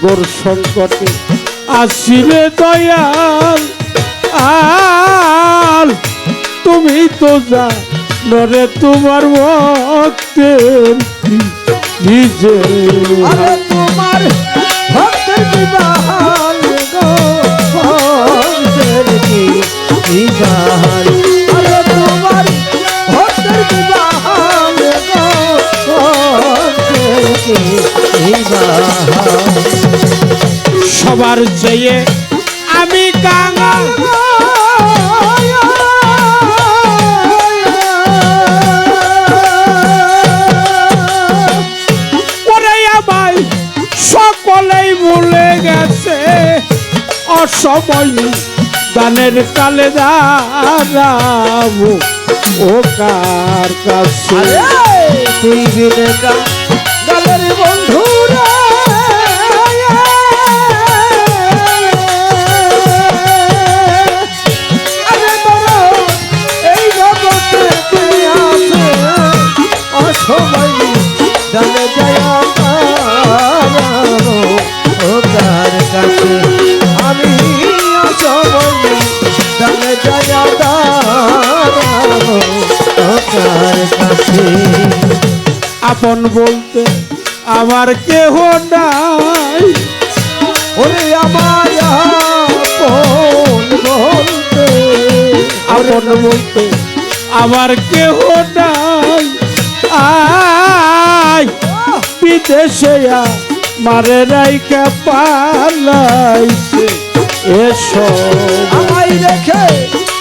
গোর সংকটে আসিলে দয়াল আর তুমি তো যা নরে তোমার ভক্তের নিজে আরে তোমার ভক্তের বিবাহাল গো ভক্তের কি বিবাহাল আরে তোমার ভক্তের বিবাহাল গো ভক্তের কি বিবাহাল সবার চেয়ে আমি কাঙাল ওরে আমায় সকলেই ভুলে গেছে অসময় দানের কালে দাঁড়াবো ও কার কাছে তুই বিনে গালের বন্ধুরা আরে বড় এই জগতে তুমি আছে অসময় জানে যায় ও কার কাছে আমি অসময় জানে যায় ও কার কাছে আপন বলতে আমার কেহ নাই ওরে আমার আপন বলতে আপন বলতে আমার কেহ নাই আয় বিদেশে মারে রাইকা পালাইছে এসো আমায় রেখে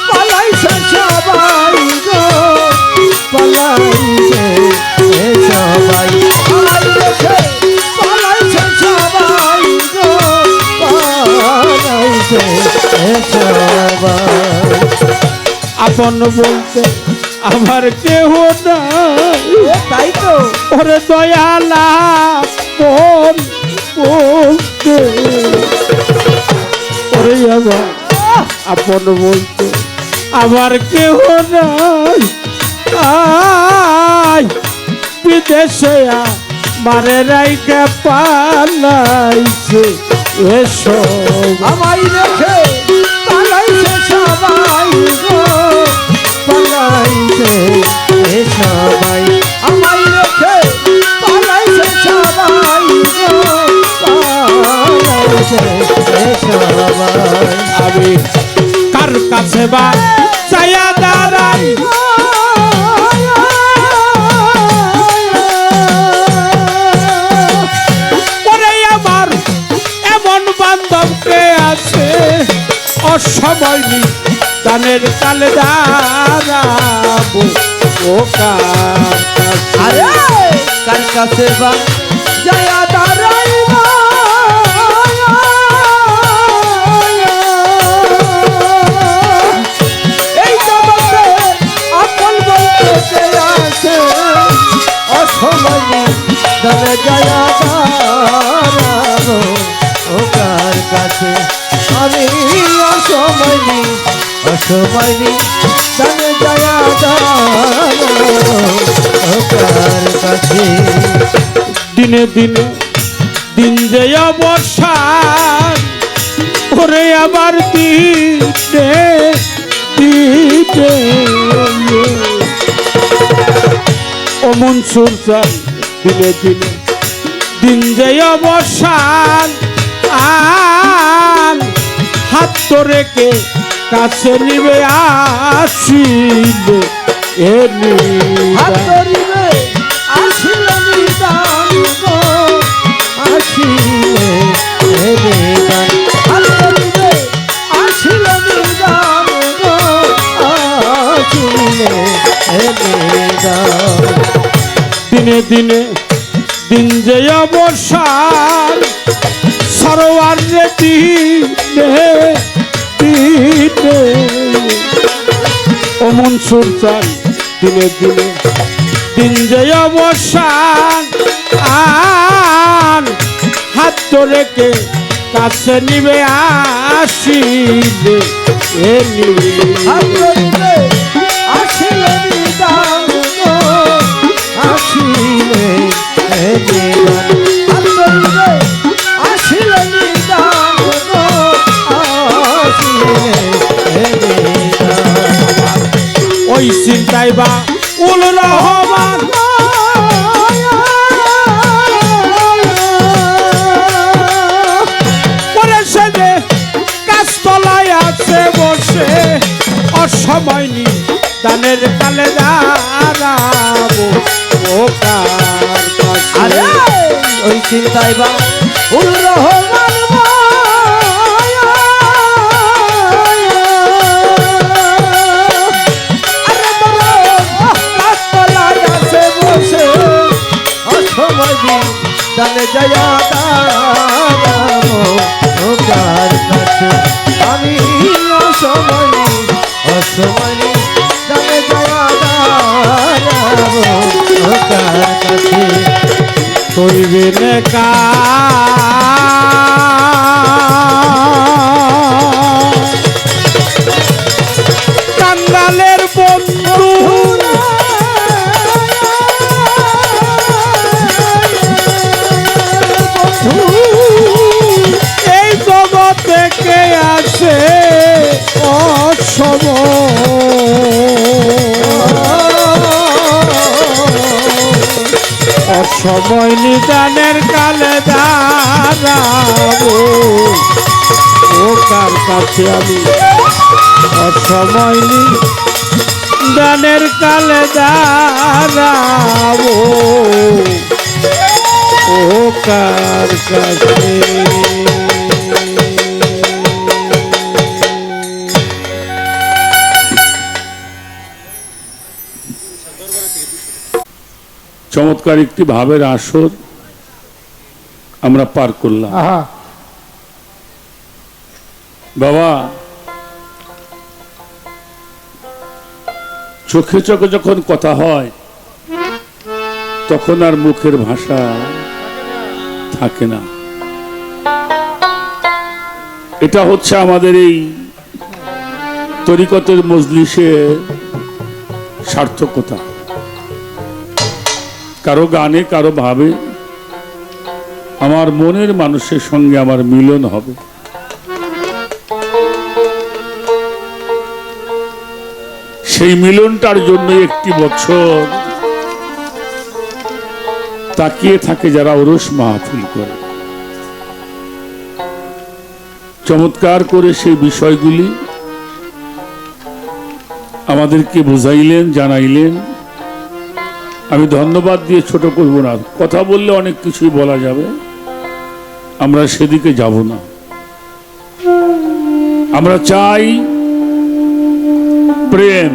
পালাইছে সবাই গো পালাইছে এ সবাই আমায় রেখে পালাইছে সবাই গো পালাইছে এ সবাই আপন বলতে আমার কেহ নাই তাই তো ওরে দয়ালা কোন বলতে ওরে আমার আপন বলতে আমার কেহ নাই আয় বিদেশে মারে রাইকা পালাইছে এসো আমায় রেখে পালাইছে সবাই গো পালাইছে এ সবাই আমায় রেখে পালাইছে সবাই গো পালাইছে এ সবাই আমি কার কাছে বা চায়া দাঁড়াই ওরে আমার এমন বান্ধব কে আছে অসময় দানের কালে দাঁড়াবো ও কার কাছে আরে কার কাছে বা জয়া দাঁড়াইবা এই জগতে আপন বলতে কে আছে অসময় দলে জয়া দাঁড়াবো ও কার কাছে আমি অসময় দলে জয়া দাঁড়াবো ও কার কাছে দিনে দিনে দিন যে অবসান ওরে আবার দিনে দিনে ও মনসুর চান দিনে দিনে দিন যে অবসান আন হাত তো রেখে কাছে নিবে আসিলে এ হাত নিবে ধরিবে আসিল নিদান গো আসিলে এ নিদান হাত ধরিবে আসিল নিদান গো আসিলে এ নিদান দিনে দিনে দিন যে অবসান সরোয়ার রে দিনে দিনে ও মনসুর চান দিনে দিনে দিন যে অবসান আন হাত তো রেখে কাছে নিবে আসিলে এ নিবে আসলে আসিলে নিদান গো, আসিলে এ নিদান। আসলে আসিলে নিদান গো, আসিলে এ নিদান। ওই চিন্তাই বা উল রহমান পরেছে যে গাছতলায় আছে বসে অসময় নি দানের কালে দাঁড়াবো ও কার কাছে। আরে ওই চিন্তায় বা উল রহমান আরে বলো গাছতলায় আছে বসে অসময় দিন দানে জয়া দাঁড়াবো ও কার কাছে। আমি অসময় দিন দানে জয়া দাঁড়াবো ও কার কাছে। করিবে না কাঙ্গালের বন্ধু এই জগতে কে আছে অসময় নিদানের কালে দাঁড়াবো ও কার কাছে। আমি অসময় নিদানের কালে দাঁড়াবো ও কার কাছে। চমৎকার একটি ভাবের আসর আমরা পার করলাম। বাবা, চোখে চোখে যখন কথা হয় তখন আর মুখের ভাষা থাকে না। এটা হচ্ছে আমাদের এই তরিকতের মজলিসের সার্থকতা। কারো গানে কারো ভাবে আমার মনের মানুষের সঙ্গে আমার মিলন হবে। সেই মিলনটার জন্য একটি বছর তাকিয়ে থাকে যারা ওরস মাহফিল করে। চমৎকার করে সেই বিষয়গুলি আমাদেরকে বুঝাইলেন, জানাইলেন। আমি ধন্যবাদ দিয়ে ছোট করব না, কথা বললে অনেক কিছুই বলা যাবে, আমরা সেদিকে যাব না। আমরা চাই প্রেম,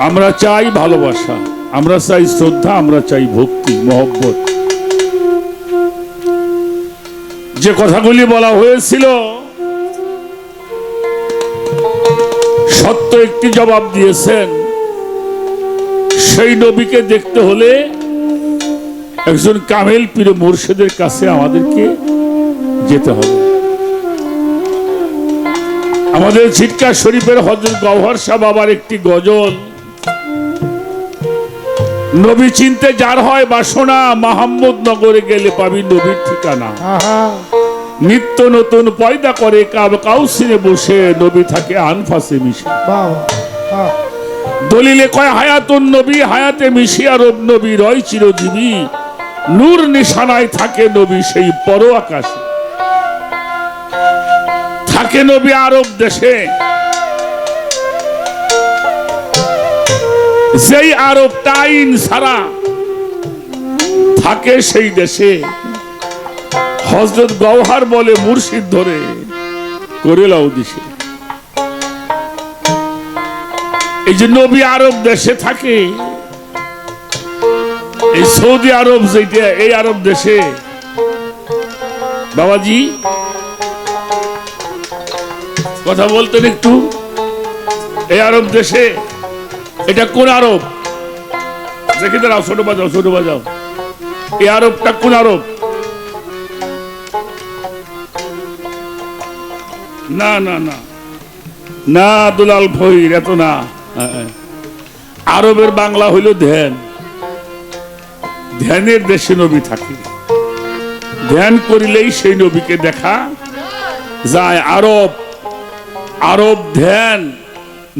আমরা চাই ভালোবাসা, আমরা চাই শ্রদ্ধা, আমরা চাই ভক্তি, মহব্বত। যে কথাগুলি বলা হয়েছিল সত্য একটি জবাব দিয়েছেন। সেই নবীকে দেখতে হলে একজন কামেল পীর মুর্শিদের কাছে আমাদেরকে যেতে হবে। আমাদের ছিটকা শরীফের হযরত গওহর শাহ বাবার একটি গজল, নবী চিনতে যার হয় বাসনা, মাহমুদ নগরে গেলে পাবি নবীর ঠিকানা। নিত্য নতুন পয়দা করে কাব কাউসিনে বসে, নবী থাকে আনফাসে মিশে। দলিলে কয় হায়াতুন নবী, হায়াতে মিশিয়া রব নবী রয় চিরজীবী। নূর নিশানায় থাকে নবী সেই পর আকাশে। থাকে নবী আরব দেশে, যেই আরব টাইন সারা থাকে সেই দেশে। হযরত গওহার বলে মুর্শিদ ধরে করে লাও দিশে। এই যে নবী আরব দেশে থাকে, এই সৌদি আরব যেটা, এই আরব দেশে বাবাজি কথা বলতেন একটু। এই আরব দেশে, এটা কোন আরব দেখে দাঁড়াও, ছোট বাজাও ছোট বাজাও। এই আরবটা কোন আরব? না না না না দুলাল ফকির, এত না। আরবের বাংলা হইল ধ্যান। ধ্যানের দেশে নবী থাকে, ধ্যান করিলেই সেই নবীকে দেখা যায়। আরব আরব ধ্যান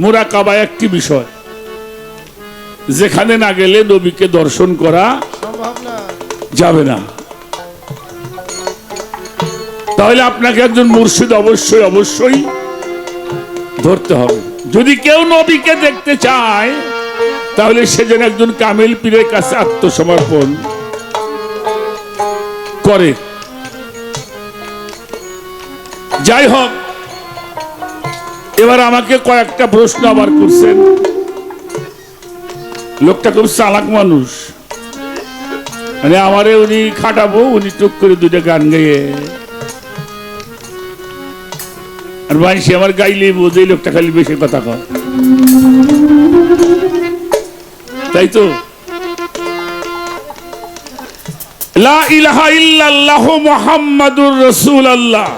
মুরাকাবা একটি বিষয়, যেখানে না গেলে নবীকে দর্শন করা যাবে না। তাহলে আপনাকে একজন মুর্শিদ অবশ্যই অবশ্যই ধরতে হবে। যদি কেউ নবীকে দেখতে চায় তাহলে সে যেন একজন কামেল পীরের কাছে আত্মসমর্পণ করে। যাই হোক, এবার আমাকে কয়েকটা প্রশ্ন আবার করছেন। লোকটা খুব চালাক মানুষ, মানে আমারে উনি খাটাবো, উনি টুক করে দুইটা গান গাইয়ে আর ভাই সে আমার গাইলে বোঝে লোকটা খালি বেশি কথা কয়, তাই তো। লা ইলাহা ইল্লাল্লাহু মুহাম্মাদুর রাসূলুল্লাহ,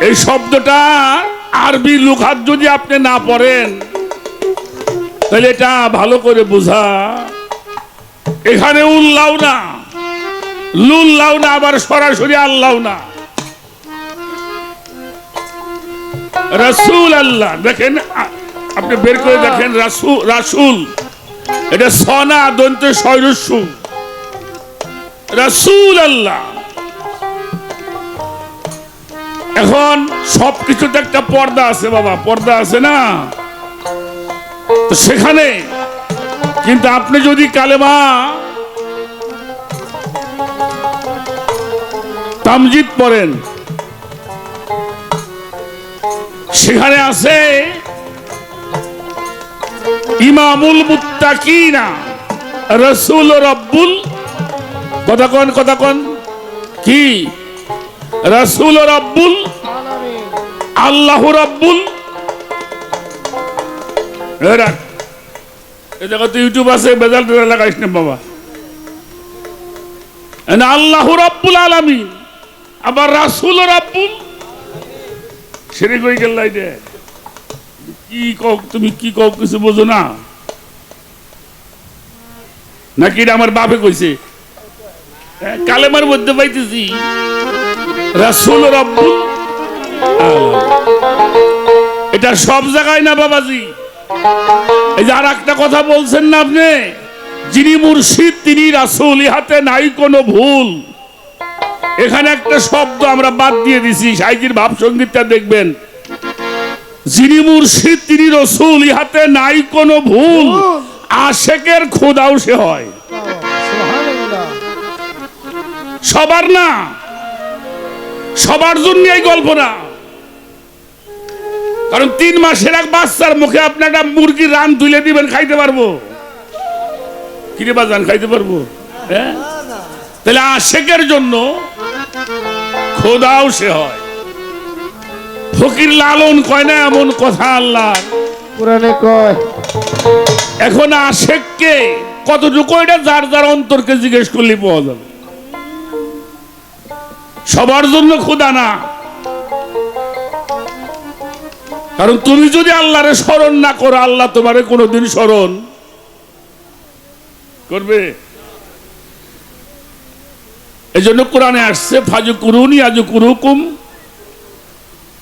এই শব্দটা আরবি লুগাত যদি আপনি না পড়েন তাহলে এটা ভালো করে বোঝা। এখানে উল্লাহ না, লুল্লাহ না, আবার সরাসরি আল্লাহ না, রাসূল আল্লাহ। দেখেন আপনি বের করে দেখেন, রাসূল রাসূল এটা সনা দন্ত সৈরস্যু, রাসূল আল্লাহ। এখন সবকিছুতে একটা পর্দা আছে বাবা, পর্দা আছে না? তো সেখানে কিন্তু আপনি যদি কালেমা তামজিদ পড়েন, সেখানে আছে ইমামুল মুত্তাকিনা রাসূল রব্বুল, কথা কোন কি? রাসূল রব্বুল, আল্লাহ রব্বুল। এই জায়গাতে ইউটিউব আছে, বেজাল টেজাল লাগাইস না বাবা। আল্লাহ রব্বুল আলামিন, আবার রাসূল রব্বুল। সেরে কই গেল রে? কি কও তুমি, কি কও কিছু বোঝো না নাকি? আমার বাপে কইছে, কালেমার মধ্যে পাইতেছি রাসূল রব্বুল আলামিন। এটা সব জায়গায় না বাবাজি। এই যে আর একটা কথা বলছেন না আপনি, যিনি মুর্শিদ তিনি রাসূল, ইহাতে নাই কোনো ভুল। এখানে একটা শব্দ আমরা বাদ দিয়ে দিছি, সাইজির ভাব সঙ্গীতটা দেখবেন। যিনি মুর্শিদ তিনি রাসূল, ইহাতে নাই কোনো ভুল। আশেকের খোদাও সে হয়, সবার না, সবার জন্য এই গল্প না। কারণ 3 মাসের এক বাচ্চার মুখে আপনি একটা মুরগির রান তুলে দিবেন, খাইতে পারবো? কিরে বাজান, খাইতে পারবো? হ্যাঁ, তাহলে আশেকের জন্য খোদাও সে হয়। ফকির লালন কয় না এমন কথা আল্লাহ কোরআনে কয়। এখন আশেককে কতটুকু, এটা যার যার অন্তরকে জিজ্ঞেস করলে পাওয়া যাবে। সবার জন্য খোদা না। কারণ তুমি যদি আল্লাহরে স্মরণ না করো, আল্লাহ তোমারে কোনোদিন স্মরণ করবে? এই জন্য কোরআনে আসছে, ফাজকুরুনি আযকুরুকুম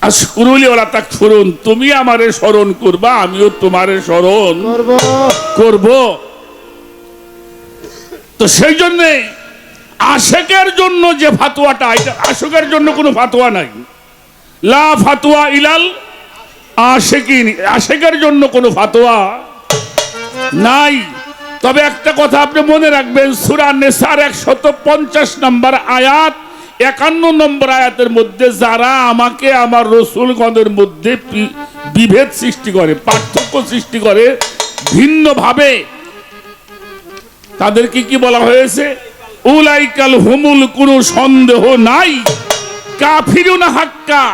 আশকুরুলি ওয়ালা তাকফুরুন। তুমি আমারে স্মরণ করবা, আমিও তোমারে স্মরণ করব। তো সেই জন্য আশেকের জন্য যে ফাতোয়াটা, এটা আশেকের জন্য কোনো ফাতোয়া নাই। লা ফাতোয়া ইলাল আশেকিন, আশেকের জন্য কোনো ফাতোয়া নাই। তবে একটা কথা আপনি মনে রাখবেন, সূরা নিসার 150 নম্বর আয়াত, 51 নম্বর আয়াতের মধ্যে যারা আমাকে আমার রাসূলগণের মধ্যে বিভেদ সৃষ্টি করে, পার্থক্য সৃষ্টি করে ভিন্নভাবে, তাদেরকে কি বলা হয়েছে? উলাইকাল হুমুল, কোনো সন্দেহ নাই কাফিরুনা হাক্কা,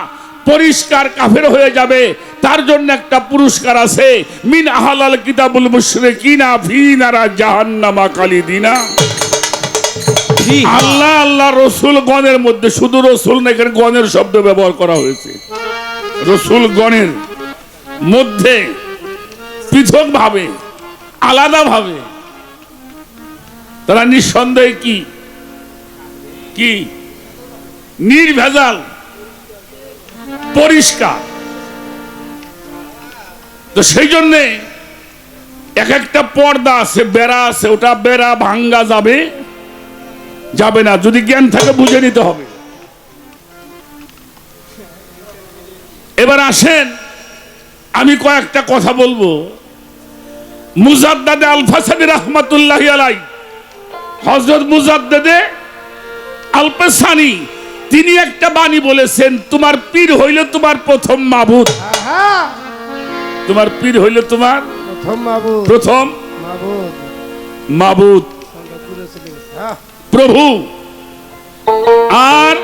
পরিষ্কার কাফের হয়ে যাবে। তার জন্য একটা পুরস্কার আছে, মিন আহলাল কিতাবুল মুশরিকিনা ফি নারা জাহান্নামা খালিদিনা আল্লাহ আল্লাহ রসুল গণের মধ্যে শুধু রসুল না, এখানে গণের শব্দ ব্যবহার করা হয়েছে। রসুল গণের মধ্যে পৃথক ভাবে, আলাদা ভাবে তারা নিঃসন্দেহে কি কি নির্ভেজাল, পরিষ্কার। তো সেই জন্যে এক একটা পর্দা আছে, বেড়া আছে, ওটা বেড়া ভাঙ্গা যাবে যাবে না, যদি জ্ঞান থাকে বুঝে নিতে হবে। এবার আসেন আমি কয়েকটা কথা বলবো। মুজাদ্দাদে আল ফাসানি রাহমাতুল্লাহি আলাইহি, হযরত মুজাদ্দাদে আল ফাসানি তিনি একটা বাণী বলেছেন, তোমার পীর হইল তোমার প্রথম মাবুদ। তোমার পীর হইল তোমার প্রথম মাবুদ, প্রভু। আর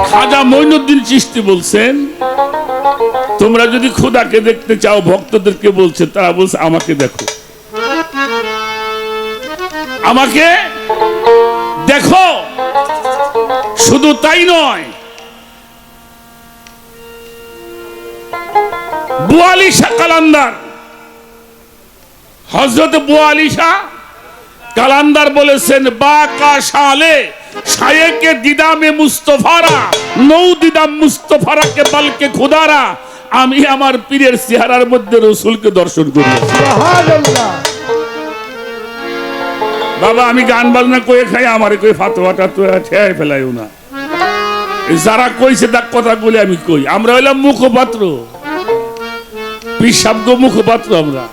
খাজা মঈনুদ্দিন চিশতি বলছেন, তোমরা যদি খোদাকে দেখতে চাও, ভক্তদেরকে বলছে, তারা বলছে আমাকে দেখো, আমাকে দেখো। শুধু তাই নয়, বুয়ালি শাহ কালান্দার, হযরত বুয়ালি শাহ কালান্দার বলেছেন, বা কা শালে শায়েকে দিদামে মুস্তফারা নৌ দিদাম মুস্তফারাকে বালকে খুদারা, আমি আমার পীরের চেহারার মধ্যে রসুলকে দর্শন করি। সুবহানাল্লাহ। বাবা আমি গান বাজনা কয়ে খাই, আমারে কই ফাতোয়াটা তো ঠেয়াই ফেলাইও না। যারা কইছে তার কথাগুলি আমি কই, আমরা হইলাম মুখপাত্র, পিসাবগো মুখপাত্র আমরা।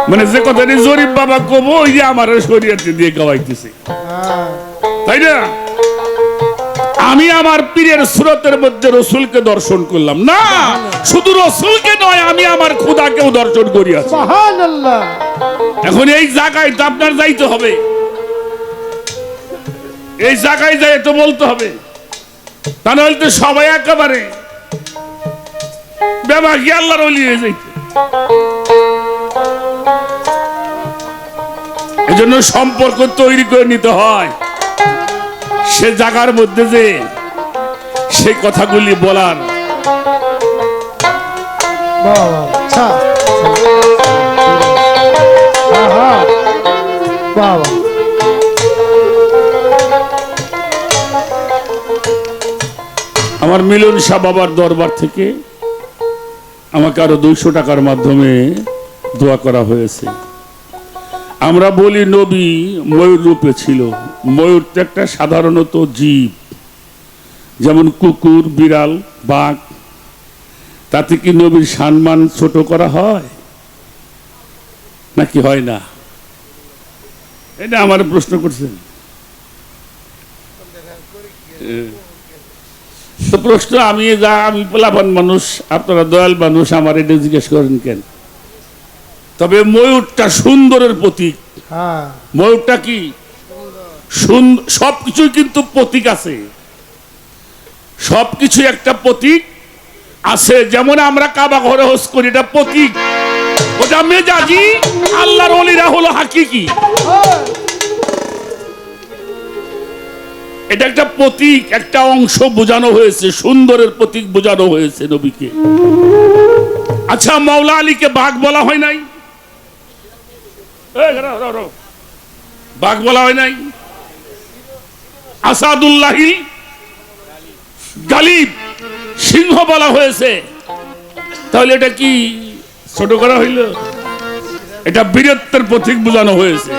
মানে যে কথাটি জরিফ বাবা কবো, ওই যে আমার শরীয়তে দিয়ে গাওয়াইতেছে, তাই না? আমি আমার পীরের সুরতের মধ্যে রসুলকে দর্শন করলাম না, শুধু রসুলকে নয়, আমি আমার খোদাকেও দর্শন করিয়াছি। সুবহানাল্লাহ। এখন এই জায়গায় তো আপনার যাইতে হবে, এই জায়গায় যাই তো বলতে হবে, তা নাহলে তো সবাই একেবারে বেবাকি আল্লাহর ওলি হয়ে যাইতে। এজন্য সম্পর্ক তৈরি করে নিতে হয়, সে জায়গার মধ্যে যে সেই কথাগুলি বলার। বাবা আচ্ছা, আহা বাবা। আমার মিলন শাহ বাবার দরবার থেকে আমাকে আরো 200 টাকার মাধ্যমে দোয়া করা হয়েছে। আমরা বলি নবী ময়ূর রূপে ছিল। ময়ূর তো একটা সাধারণত জীব, যেমন কুকুর, বিড়াল, বাঘ। তাতে কি নবীর সম্মান ছোট করা হয় নাকি হয় না? এটা আমার প্রশ্ন করছেন। তো প্রশ্ন আমি পোলাপান মানুষ, আপনারা দয়াল মানুষ, আমার এটা জিজ্ঞেস করেন কেন? তবে ময়ূরটা সুন্দরের প্রতীক। হ্যাঁ, ময়ূরটা কি সবকিছুই কিন্তু প্রতীক আছে, সবকিছু একটা প্রতীক আছে। যেমন আমরা কাবা ঘরে হজ করি, এটা প্রতীক, ওটা মেজাজি, আল্লাহর ওলিরা হলো হাকিকি। এটা একটা প্রতীক, একটা অংশ বোঝানো হয়েছে, সুন্দরের প্রতীক বোঝানো হয়েছে নবীকে। আচ্ছা, মাওলা আলীকে বাঘ বলা হয় নাই? বাঘ বলা হয় নাই? আসাদুল্লাহি গালিব, সিংহ বলা হয়েছে। তাহলে এটা কি ছোট করা হইল? এটা বীরত্বের প্রতীক বোঝানো হয়েছে।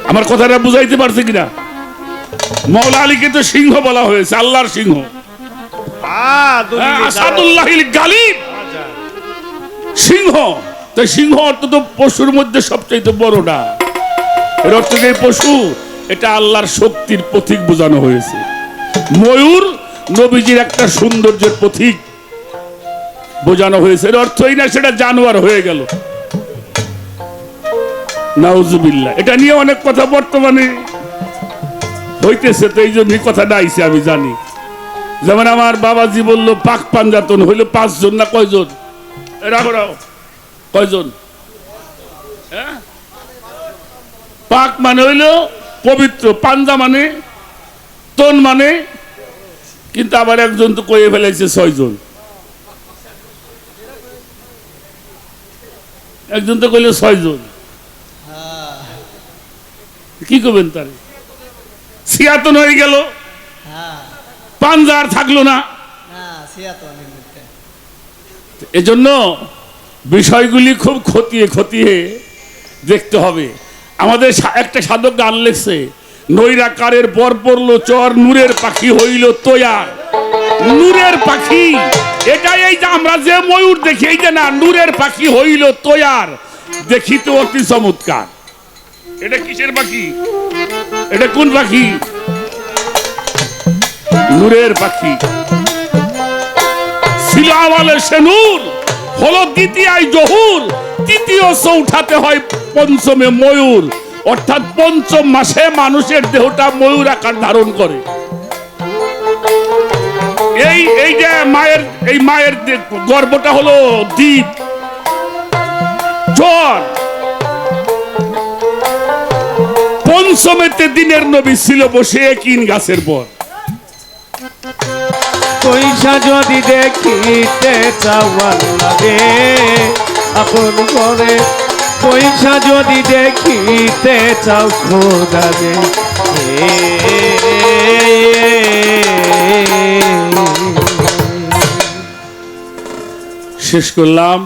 আমার কথাটা বুঝাইতে পারছে কিনা? মাওলা আলীকে তো সিংহ বলা হয়েছে, আল্লাহর সিংহ। আসাদুল্লাহিল গালিব, সিংহ। তাই সিংহ অর্থ তো পশুর মধ্যে সবচেয়ে বড়টা। এর অর্থ যে পশু, এটা আল্লাহর শক্তির প্রতীক বোঝানো হয়েছে। ময়ূর নবীজির একটা সৌন্দর্যের প্রতীক বোঝানো হয়েছে। এর অর্থ এই না সেটা জানোয়ার হয়ে গেল, নাউজুবিল্লাহ। এটা নিয়ে অনেক কথা বর্তমানে হইতেছে, তো এই জন্য কথাটা আইছে আমি জানি। যেমন আমার বাবাজি বললো পাক পাঞ্জাতন হইলো 5 জন না কয়জন? রাখো কয়জন? পাক মানে হইল পবিত্র, পাঞ্জা মানে তন মানে, কিন্তু আবার একজন তো কয়ে ফেলেছে 6 জন, একজন তো কইলে 6 জন, কি করবেন তার? ছিয়াতন হয়ে গেল, পাঞ্জা আর থাকলো না। এজন্য বিষয়গুলি খুব খতিয়ে খতিয়ে দেখতে হবে। আমাদের একটা সাধক গান লেখছে, নৈরাকারের পর পড়লো চর, নূরের পাখি হইল তৈয়ার। নূরের পাখি এটা, এই যে আমরা যে ময়ূর দেখি, এই যে না, নূরের পাখি হইল তৈয়ার, দেখিতে অতি চমৎকার। এটা কিসের পাখি? এটা কোন পাখি? নূরের পাখি। ছিল আমালে সে নূর, হলো দ্বিতীয় জহুর, তৃতীয় চৌঠাতে হয় পঞ্চমে ময়ূর। অর্থাৎ পঞ্চম মাসে মানুষের দেহটা ময়ূর আকার ধারণ করে। এই যে মায়ের গর্ভটা হলো দ্বীপ, জ্বর। পঞ্চমেতে দিনের নবী ছিল বসে কিন গাছের পর। পয়সা যদি দেখিতে চাওয়ার লাগে আপন করে, পয়সা যদি দেখিতে চাও খোদা দে। শেষ করলাম।